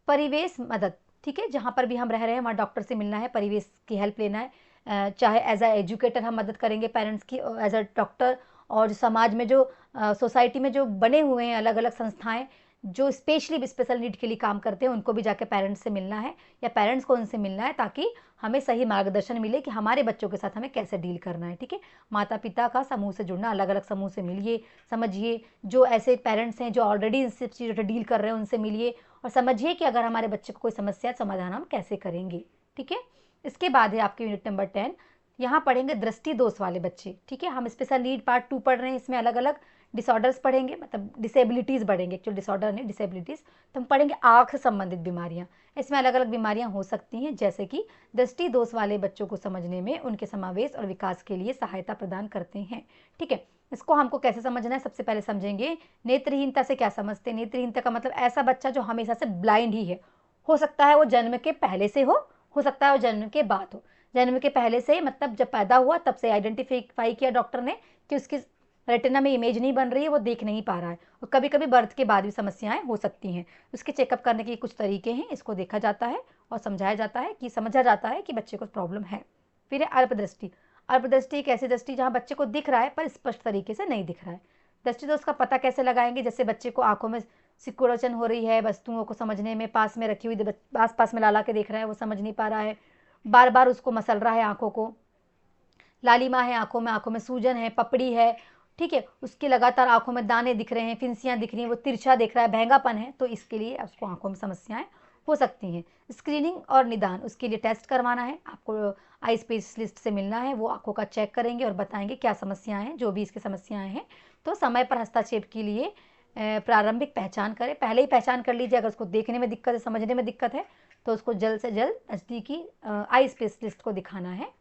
परिवेश मदद, ठीक है, जहाँ पर भी हम रह रहे हैं वहाँ डॉक्टर से मिलना है, परिवेश की हेल्प लेना है, चाहे एज अ एजुकेटर हम मदद करेंगे पेरेंट्स की, एज अ डॉक्टर, और समाज में जो सोसाइटी में जो बने हुए हैं अलग अलग संस्थाएं जो स्पेशली स्पेशल नीड के लिए काम करते हैं उनको भी जाके पेरेंट्स से मिलना है या पेरेंट्स को उनसे मिलना है ताकि हमें सही मार्गदर्शन मिले कि हमारे बच्चों के साथ हमें कैसे डील करना है। ठीक है। माता पिता का समूह से जुड़ना, अलग अलग समूह से मिलिए, समझिए जो ऐसे पेरेंट्स हैं जो ऑलरेडी इन सब चीज़ों से डील कर रहे हैं उनसे मिलिए और समझिए कि अगर हमारे बच्चे को कोई समस्या है समाधान हम कैसे करेंगे। ठीक है। इसके बाद है आपके यूनिट नंबर 10, यहाँ पढ़ेंगे दृष्टि दोष वाले बच्चे। ठीक है। हम स्पेशल नीड पार्ट 2 पढ़ रहे हैं, इसमें अलग अलग डिसऑर्डर्स पढ़ेंगे, मतलब डिसेबिलिटीज़ पढ़ेंगे, एक्चुअल डिसऑर्डर नहीं डिसेबिलिटीज़। तो हम पढ़ेंगे आँख से संबंधित बीमारियाँ, इसमें अलग अलग बीमारियाँ हो सकती हैं जैसे कि दृष्टि दोष वाले बच्चों को समझने में उनके समावेश और विकास के लिए सहायता प्रदान करते हैं। ठीक है। इसको हमको कैसे समझना है, सबसे पहले समझेंगे नेत्रहीनता से क्या समझते हैं। नेत्रहीनता का मतलब ऐसा बच्चा जो हमेशा से ब्लाइंड ही है, हो सकता है वो जन्म के पहले से हो सकता है वो जन्म के बाद हो। जन्म के पहले से मतलब जब पैदा हुआ तब से आइडेंटिफाई किया डॉक्टर ने कि उसकी रेटिना में इमेज नहीं बन रही है, वो देख नहीं पा रहा है, और कभी कभी बर्थ के बाद भी समस्याएं हो सकती हैं। उसके चेकअप करने के कुछ तरीके हैं, इसको देखा जाता है और समझा जाता है कि बच्चे को प्रॉब्लम है। फिर है अल्पदृष्टि। अल्पदृष्टि एक ऐसी दृष्टि जहाँ बच्चे को दिख रहा है पर स्पष्ट तरीके से नहीं दिख रहा है। दृष्टि दोष का पता कैसे लगाएंगे, जैसे बच्चे को आंखों में सिकुड़न हो रही है, वस्तुओं को समझने में, पास में रखी हुई आस पास में ला के देख रहा है, वो समझ नहीं पा रहा है, बार बार उसको मसल रहा है आंखों को, लालिमा है आंखों में सूजन है, पपड़ी है, ठीक है, उसके लगातार आंखों में दाने दिख रहे हैं, फिंसियाँ दिख रही हैं, वो तिरछा दिख रहा है, भैंगापन है, तो इसके लिए उसको आंखों में समस्याएं हो सकती हैं। स्क्रीनिंग और निदान, उसके लिए टेस्ट करवाना है, आपको आई स्पेशलिस्ट से मिलना है, वो आंखों का चेक करेंगे और बताएंगे क्या समस्याएं हैं, जो भी इसकी समस्याएं हैं। तो समय पर हस्तक्षेप के लिए प्रारंभिक पहचान करें, पहले ही पहचान कर लीजिए, अगर उसको देखने में दिक्कत है, समझने में दिक्कत है तो उसको जल्द से जल्द नज़दीकी आई स्पेशलिस्ट को दिखाना है।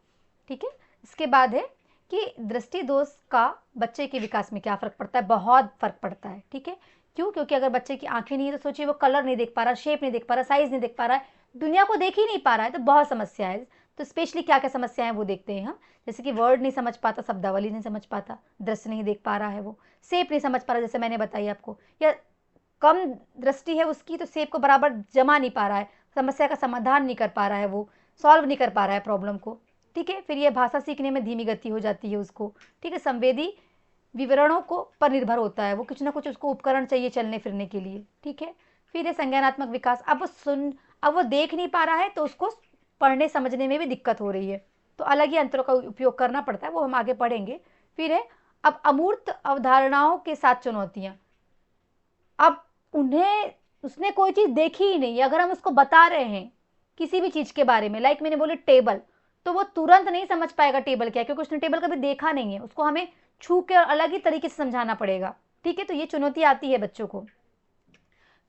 ठीक है। इसके बाद है कि दृष्टि दोष का बच्चे के विकास में क्या फ़र्क पड़ता है, बहुत फ़र्क पड़ता है। ठीक है। क्यों? क्योंकि अगर बच्चे की आंखें नहीं है तो सोचिए वो कलर नहीं देख पा रहा, शेप नहीं देख पा रहा, साइज़ नहीं देख पा रहा है, दुनिया को देख ही नहीं पा रहा है, तो बहुत समस्या है। तो स्पेशली क्या क्या समस्याएं वो देखते हैं हम, जैसे कि वर्ड नहीं समझ पाता, शब्दावली नहीं समझ पाता, दृश्य नहीं देख पा रहा है, वो शेप नहीं समझ पा रहा, जैसे मैंने बताई आपको, या कम दृष्टि है उसकी तो शेप को बराबर जमा नहीं पा रहा है, समस्या का समाधान नहीं कर पा रहा है, वो सॉल्व नहीं कर पा रहा है प्रॉब्लम को। ठीक है। फिर ये भाषा सीखने में धीमी गति हो जाती है उसको। ठीक है। संवेदी विवरणों को पर निर्भर होता है, वो कुछ ना कुछ उसको उपकरण चाहिए चलने फिरने के लिए। ठीक है। फिर है संज्ञानात्मक विकास, अब वो देख नहीं पा रहा है तो उसको पढ़ने समझने में भी दिक्कत हो रही है, तो अलग ही अंतरों का उपयोग करना पड़ता है, वो हम आगे पढ़ेंगे। फिर है अब अमूर्त अवधारणाओं के साथ चुनौतियां, अब उन्हें उसने कोई चीज देखी ही नहीं, अगर हम उसको बता रहे हैं किसी भी चीज के बारे में, लाइक मैंने बोले टेबल, तो वो तुरंत नहीं समझ पाएगा टेबल क्या है, क्योंकि उसने टेबल कभी देखा नहीं है, उसको हमें छू के और अलग ही तरीके से समझाना पड़ेगा। ठीक है, तो ये चुनौती आती है बच्चों को।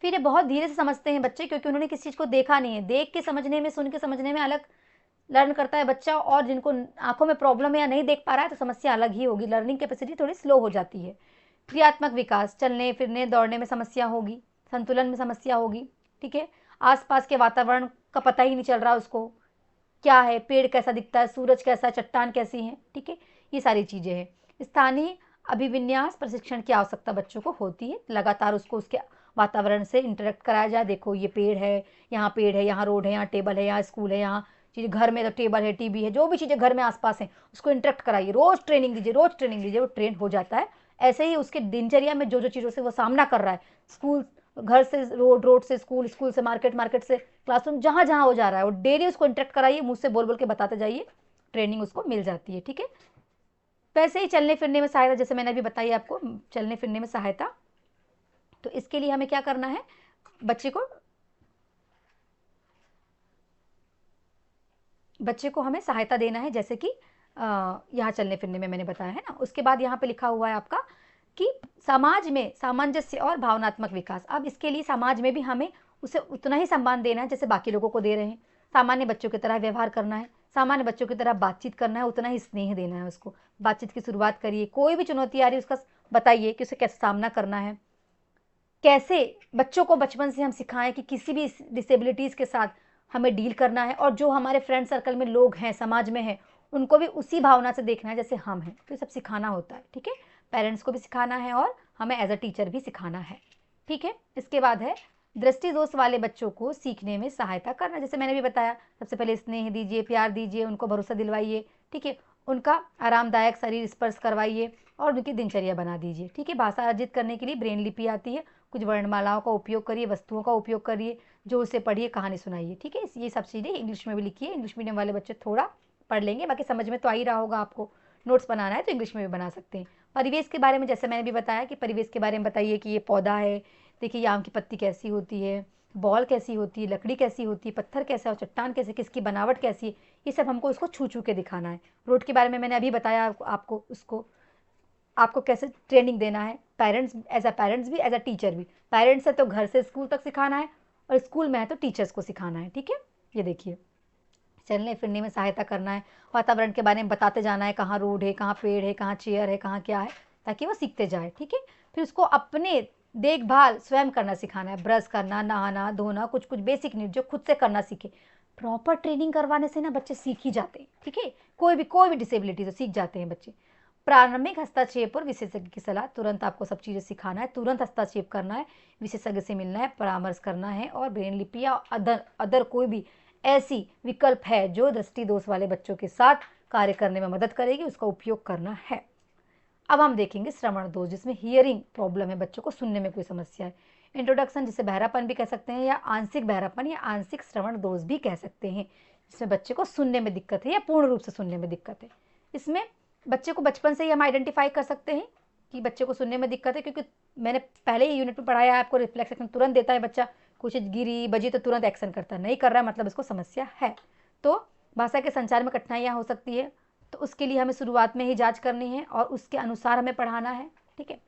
फिर ये बहुत धीरे से समझते हैं बच्चे, क्योंकि उन्होंने किसी चीज को देखा नहीं है। देख के समझने में, सुन के समझने में अलग लर्न करता है बच्चा, और जिनको आंखों में प्रॉब्लम है या नहीं देख पा रहा है तो समस्या अलग ही होगी, लर्निंग कैपेसिटी थोड़ी स्लो हो जाती है। क्रियात्मक विकास, चलने फिरने दौड़ने में समस्या होगी, संतुलन में समस्या होगी। ठीक है, आसपास के वातावरण का पता ही नहीं चल रहा उसको, क्या है, पेड़ कैसा दिखता है, सूरज कैसा है, चट्टान कैसी है। ठीक है, ये सारी चीजें हैं। स्थानीय अभिविन्यास प्रशिक्षण की आवश्यकता बच्चों को होती है, लगातार उसको उसके वातावरण से इंटरेक्ट कराया जाए। देखो ये पेड़ है, यहाँ रोड है, यहाँ टेबल है, यहाँ स्कूल है, यहाँ चीज़, घर में तो टेबल है, टीवी है, जो भी चीज़ें घर में आसपास हैं उसको इंटरेक्ट कराइए, रोज ट्रेनिंग दीजिए, रोज ट्रेनिंग दीजिए, वो ट्रेन हो जाता है। ऐसे ही उसके दिनचर्या में जो जो चीज़ों से वो सामना कर रहा है, स्कूल, घर से रोड, रोड से स्कूल, स्कूल से मार्केट, मार्केट से क्लासरूम, जहाँ जहाँ हो जा रहा है वो डेली उसको इंटरेक्ट कराइए, मुँह से बोल बोल के बताते जाइए, ट्रेनिंग उसको मिल जाती है। ठीक है, वैसे ही चलने फिरने में सहायता, जैसे मैंने अभी बताई आपको, चलने फिरने में सहायता, तो इसके लिए हमें क्या करना है, बच्चे को हमें सहायता देना है, जैसे कि यहाँ चलने फिरने में मैंने बताया है ना। उसके बाद यहाँ पे लिखा हुआ है आपका कि समाज में सामंजस्य और भावनात्मक विकास। अब इसके लिए समाज में भी हमें उसे उतना ही सम्मान देना है जैसे बाकी लोगों को दे रहे हैं, सामान्य बच्चों की तरह व्यवहार करना है, सामान्य बच्चों की तरह बातचीत करना है, उतना ही स्नेह देना है उसको। बातचीत की शुरुआत करिए, कोई भी चुनौती आ रही है उसका बताइए कि उसे कैसे सामना करना है। कैसे बच्चों को बचपन से हम सिखाएं कि किसी भी डिसेबिलिटीज़ के साथ हमें डील करना है, और जो हमारे फ्रेंड सर्कल में लोग हैं, समाज में हैं, उनको भी उसी भावना से देखना है जैसे हम हैं। तो ये सब सिखाना होता है। ठीक है, पेरेंट्स को भी सिखाना है और हमें एज अ टीचर भी सिखाना है। ठीक है, इसके बाद है दृष्टि दोष वाले बच्चों को सीखने में सहायता करना। जैसे मैंने भी बताया, सबसे पहले स्नेह दीजिए, प्यार दीजिए, उनको भरोसा दिलवाइए। ठीक है, उनका आरामदायक शरीर स्पर्श करवाइए और उनकी दिनचर्या बना दीजिए। ठीक है, भाषा अर्जित करने के लिए ब्रेन लिपि आती है, कुछ वर्णमालाओं का उपयोग करिए, वस्तुओं का उपयोग करिए, जो उसे पढ़िए, कहानी सुनाइए। ठीक है, ये सब चीज़ें इंग्लिश में भी लिखिए। इंग्लिश मीडियम वाले बच्चे थोड़ा पढ़ लेंगे, बाकी समझ में तो आ ही रहा होगा आपको। नोट्स बनाना है तो इंग्लिश में भी बना सकते हैं। परिवेश के बारे में जैसे मैंने भी बताया कि परिवेश के बारे में बताइए कि ये पौधा है, देखिए ये आम की पत्ती कैसी होती है, बॉल कैसी होती है, लकड़ी कैसी होती है, पत्थर कैसा है, चट्टान कैसे, किसकी बनावट कैसी है, ये सब हमको उसको छू छू के दिखाना है। रोड के बारे में मैंने अभी बताया आपको, उसको आपको कैसे ट्रेनिंग देना है, पेरेंट्स, एज अ पेरेंट्स भी, एज अ टीचर भी। पेरेंट्स है तो घर से स्कूल तक सिखाना है, और स्कूल में है तो टीचर्स को सिखाना है। ठीक है, ये देखिए, चलने फिरने में सहायता करना है, वातावरण के बारे में बताते जाना है, कहाँ रोड है, कहाँ पेड़ है, कहाँ चेयर है, कहाँ क्या है, ताकि वो सीखते जाए। ठीक है, फिर उसको अपने देखभाल स्वयं करना सिखाना है, ब्रश करना, नहाना धोना, कुछ कुछ बेसिक नीड जो खुद से करना सीखे। प्रॉपर ट्रेनिंग करवाने से ना बच्चे सीख ही जाते हैं। ठीक है, कोई भी डिसेबिलिटी तो सीख जाते हैं बच्चे। प्रारंभिक हस्तक्षेप और विशेषज्ञ की सलाह, तुरंत आपको सब चीज़ें सिखाना है, तुरंत हस्तक्षेप करना है, विशेषज्ञ से मिलना है, परामर्श करना है, और ब्रेन लिपि या अदर कोई भी ऐसी विकल्प है जो दृष्टि दोष वाले बच्चों के साथ कार्य करने में मदद करेगी, उसका उपयोग करना है। अब हम देखेंगे श्रवण दोष, जिसमें हियरिंग प्रॉब्लम है, बच्चों को सुनने में कोई समस्या है। इंट्रोडक्शन, जिसे बहरापन भी कह सकते हैं, या आंशिक बहरापन या आंशिक श्रवण दोष भी कह सकते हैं, जिसमें बच्चे को सुनने में दिक्कत है या पूर्ण रूप से सुनने में दिक्कत है। इसमें बच्चे को बचपन से ही हम आइडेंटिफाई कर सकते हैं कि बच्चे को सुनने में दिक्कत है, क्योंकि मैंने पहले ही यूनिट में पढ़ाया है आपको, रिफ्लेक्स एक्शन तुरंत देता है बच्चा, कुछ गिरी बजी तो तुरंत एक्शन करता है, नहीं कर रहा है मतलब इसको समस्या है। तो भाषा के संचार में कठिनाइयाँ हो सकती है, तो उसके लिए हमें शुरुआत में ही जांच करनी है और उसके अनुसार हमें पढ़ाना है। ठीक है,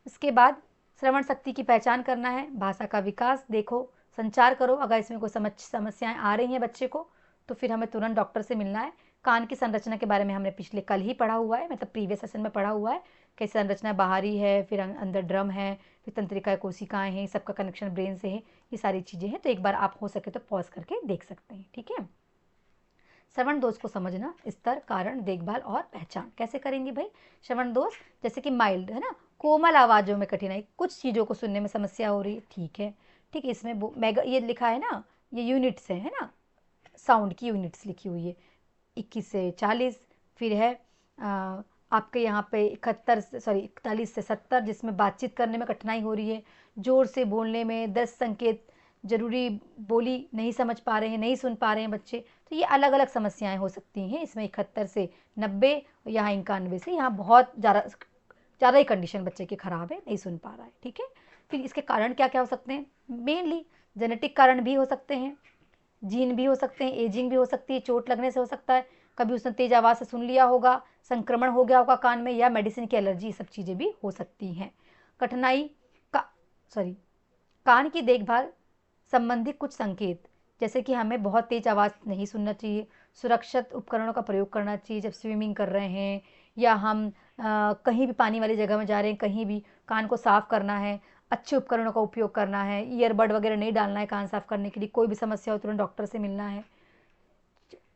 उसके बाद श्रवण शक्ति की पहचान करना है, भाषा का विकास देखो, संचार करो। अगर इसमें कोई समस्याएं आ रही हैं बच्चे को, तो फिर हमें तुरंत डॉक्टर से मिलना है। कान की संरचना के बारे में हमने पिछले कल ही पढ़ा हुआ है, मतलब प्रीवियस सेशन में पढ़ा हुआ है, कैसे संरचना बाहरी है, फिर अंदर ड्रम है, फिर तंत्रिका कोशिकाएं हैं, सबका कनेक्शन ब्रेन से है, ये सारी चीज़ें हैं। तो एक बार आप हो सके तो पॉज करके देख सकते हैं। ठीक है, श्रवण दोष को समझना, स्तर, कारण, देखभाल और पहचान कैसे करेंगे भाई। श्रवण दोष जैसे कि माइल्ड है ना, कोमल आवाज़ों में कठिनाई, कुछ चीज़ों को सुनने में समस्या हो रही है। ठीक है, ठीक है, इसमें मेगा ये लिखा है ना, ये यूनिट्स है ना, साउंड की यूनिट्स लिखी हुई है, 21 से 40। फिर है आपके यहाँ पे 41 से 70, जिसमें बातचीत करने में कठिनाई हो रही है, जोर से बोलने में, 10 संकेत जरूरी बोली नहीं समझ पा रहे हैं, नहीं सुन पा रहे हैं बच्चे। तो ये अलग अलग समस्याएं हो सकती हैं इसमें। 71 से 90, यहाँ 91 से, यहाँ बहुत ज़्यादा ज़्यादा ही कंडीशन बच्चे की ख़राब है, नहीं सुन पा रहा है, ठीक है। फिर इसके कारण क्या क्या हो सकते हैं, मेनली जेनेटिक कारण भी हो सकते हैं, जीन भी हो सकते हैं, एजिंग भी हो सकती है, चोट लगने से हो सकता है, कभी उसने तेज आवाज़ से सुन लिया होगा, संक्रमण हो गया होगा कान में, या मेडिसिन की एलर्जी, सब चीज़ें भी हो सकती हैं। कठिनाई का कान की देखभाल संबंधी कुछ संकेत, जैसे कि हमें बहुत तेज आवाज़ नहीं सुनना चाहिए, सुरक्षित उपकरणों का प्रयोग करना चाहिए जब स्विमिंग कर रहे हैं, या हम कहीं भी पानी वाली जगह में जा रहे हैं, कहीं भी कान को साफ़ करना है, अच्छे उपकरणों का उपयोग करना है, ईयरबड वगैरह नहीं डालना है कान साफ़ करने के लिए, कोई भी समस्या हो तुरंत डॉक्टर से मिलना है।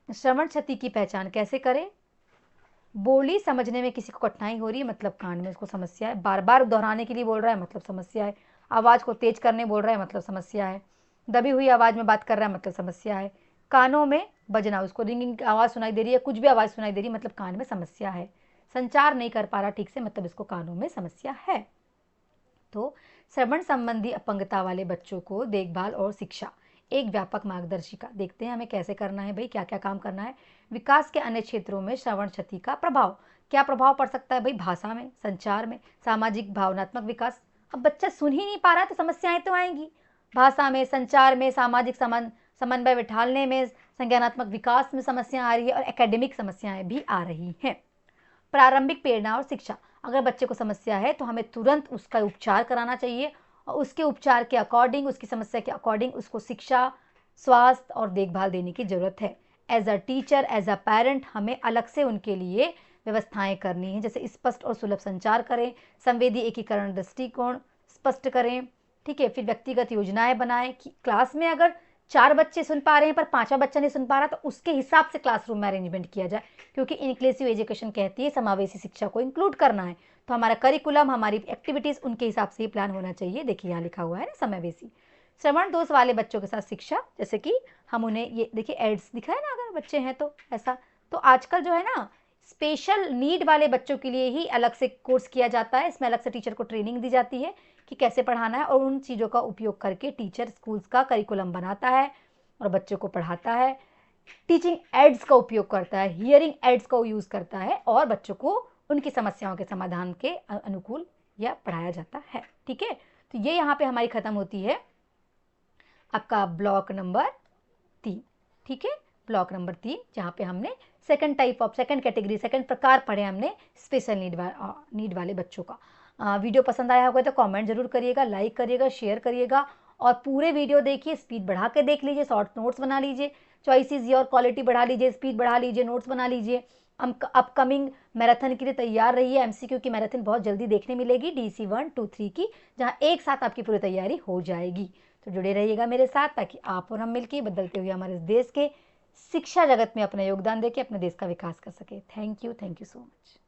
श्रवण क्षति की पहचान कैसे करें, बोली समझने में किसी को कठिनाई हो रही है मतलब कान में उसको समस्या है, बार बार दोहराने के लिए बोल रहा है मतलब समस्या है, आवाज़ को तेज करने बोल रहा है मतलब समस्या है, दबी हुई आवाज़ में बात कर रहा है मतलब समस्या है, कानों में बजना, उसको रिंगिंग की आवाज़ सुनाई दे रही है, कुछ भी आवाज़ सुनाई दे रही है मतलब कान में समस्या है, संचार नहीं कर पा रहा ठीक से मतलब इसको कानों में समस्या है। तो श्रवण संबंधी अपंगता वाले बच्चों को देखभाल और शिक्षा, एक व्यापक मार्गदर्शिका, देखते हैं हमें कैसे करना है भाई, क्या क्या काम करना है। विकास के अन्य क्षेत्रों में श्रवण क्षति का प्रभाव, क्या प्रभाव पड़ सकता है भाई, भाषा में, संचार में, सामाजिक भावनात्मक विकास। अब बच्चा सुन ही नहीं पा रहा है तो समस्याएं तो आएंगी, भाषा में, संचार में, सामाजिक समन्वय बिठाने में, संज्ञानात्मक विकास में समस्या आ रही है, और एकेडमिक समस्याएं भी आ रही हैं। प्रारंभिक प्रेरणा और शिक्षा, अगर बच्चे को समस्या है तो हमें तुरंत उसका उपचार कराना चाहिए, और उसके उपचार के अकॉर्डिंग, उसकी समस्या के अकॉर्डिंग उसको शिक्षा, स्वास्थ्य और देखभाल देने की ज़रूरत है। As a teacher, as a parent, हमें अलग से उनके लिए व्यवस्थाएं करनी है, जैसे स्पष्ट और सुलभ संचार करें, संवेदी एकीकरण दृष्टिकोण स्पष्ट करें, ठीक है। फिर व्यक्तिगत योजनाएं बनाएं कि क्लास में अगर 4 बच्चे सुन पा रहे हैं पर 5वां बच्चा नहीं सुन पा रहा तो उसके हिसाब से क्लासरूम में अरेंजमेंट किया जाए, क्योंकि इंक्लूसिव एजुकेशन कहती है समावेशी शिक्षा को इंक्लूड करना है, तो हमारा करिकुलम, हमारी एक्टिविटीज़ उनके हिसाब से ही प्लान होना चाहिए। देखिए यहाँ लिखा हुआ है ना, समावेशी। श्रवण दोष वाले बच्चों के साथ शिक्षा, जैसे कि हम उन्हें, ये देखिए एड्स दिखा है ना, अगर बच्चे हैं तो ऐसा, तो आजकल जो है ना स्पेशल नीड वाले बच्चों के लिए ही अलग से कोर्स किया जाता है, इसमें अलग से टीचर को ट्रेनिंग दी जाती है कि कैसे पढ़ाना है, और उन चीज़ों का उपयोग करके टीचर स्कूल्स का करिकुलम बनाता है और बच्चों को पढ़ाता है, टीचिंग एड्स का उपयोग करता है, हियरिंग एड्स का यूज़ करता है, और बच्चों को उनकी समस्याओं के समाधान के अनुकूल या पढ़ाया जाता है, ठीक है। तो ये यहाँ पे हमारी ख़त्म होती है आपका ब्लॉक नंबर 3, ठीक है, ब्लॉक नंबर 3, जहाँ पे हमने सेकंड कैटेगरी, सेकंड प्रकार पढ़े हमने स्पेशल नीड वाले बच्चों का। वीडियो पसंद आया होगा तो कमेंट जरूर करिएगा, लाइक करिएगा, शेयर करिएगा, और पूरे वीडियो देखिए, स्पीड बढ़ा के देख लीजिए, शॉर्ट नोट्स बना लीजिए, चॉइस इज योर, क्वालिटी बढ़ा लीजिए, स्पीड बढ़ा लीजिए, नोट्स बना लीजिए। अपकमिंग मैराथन के लिए तैयार रहिए, एमसीक्यू की मैराथन बहुत जल्दी देखने मिलेगी, DC 1, 2, 3 की, जहाँ एक साथ आपकी पूरी तैयारी हो जाएगी। तो जुड़े रहिएगा मेरे साथ, ताकि आप और हम मिलकर बदलते हुए हमारे देश के शिक्षा जगत में अपना योगदान देके अपने देश का विकास कर सके। Thank you so much.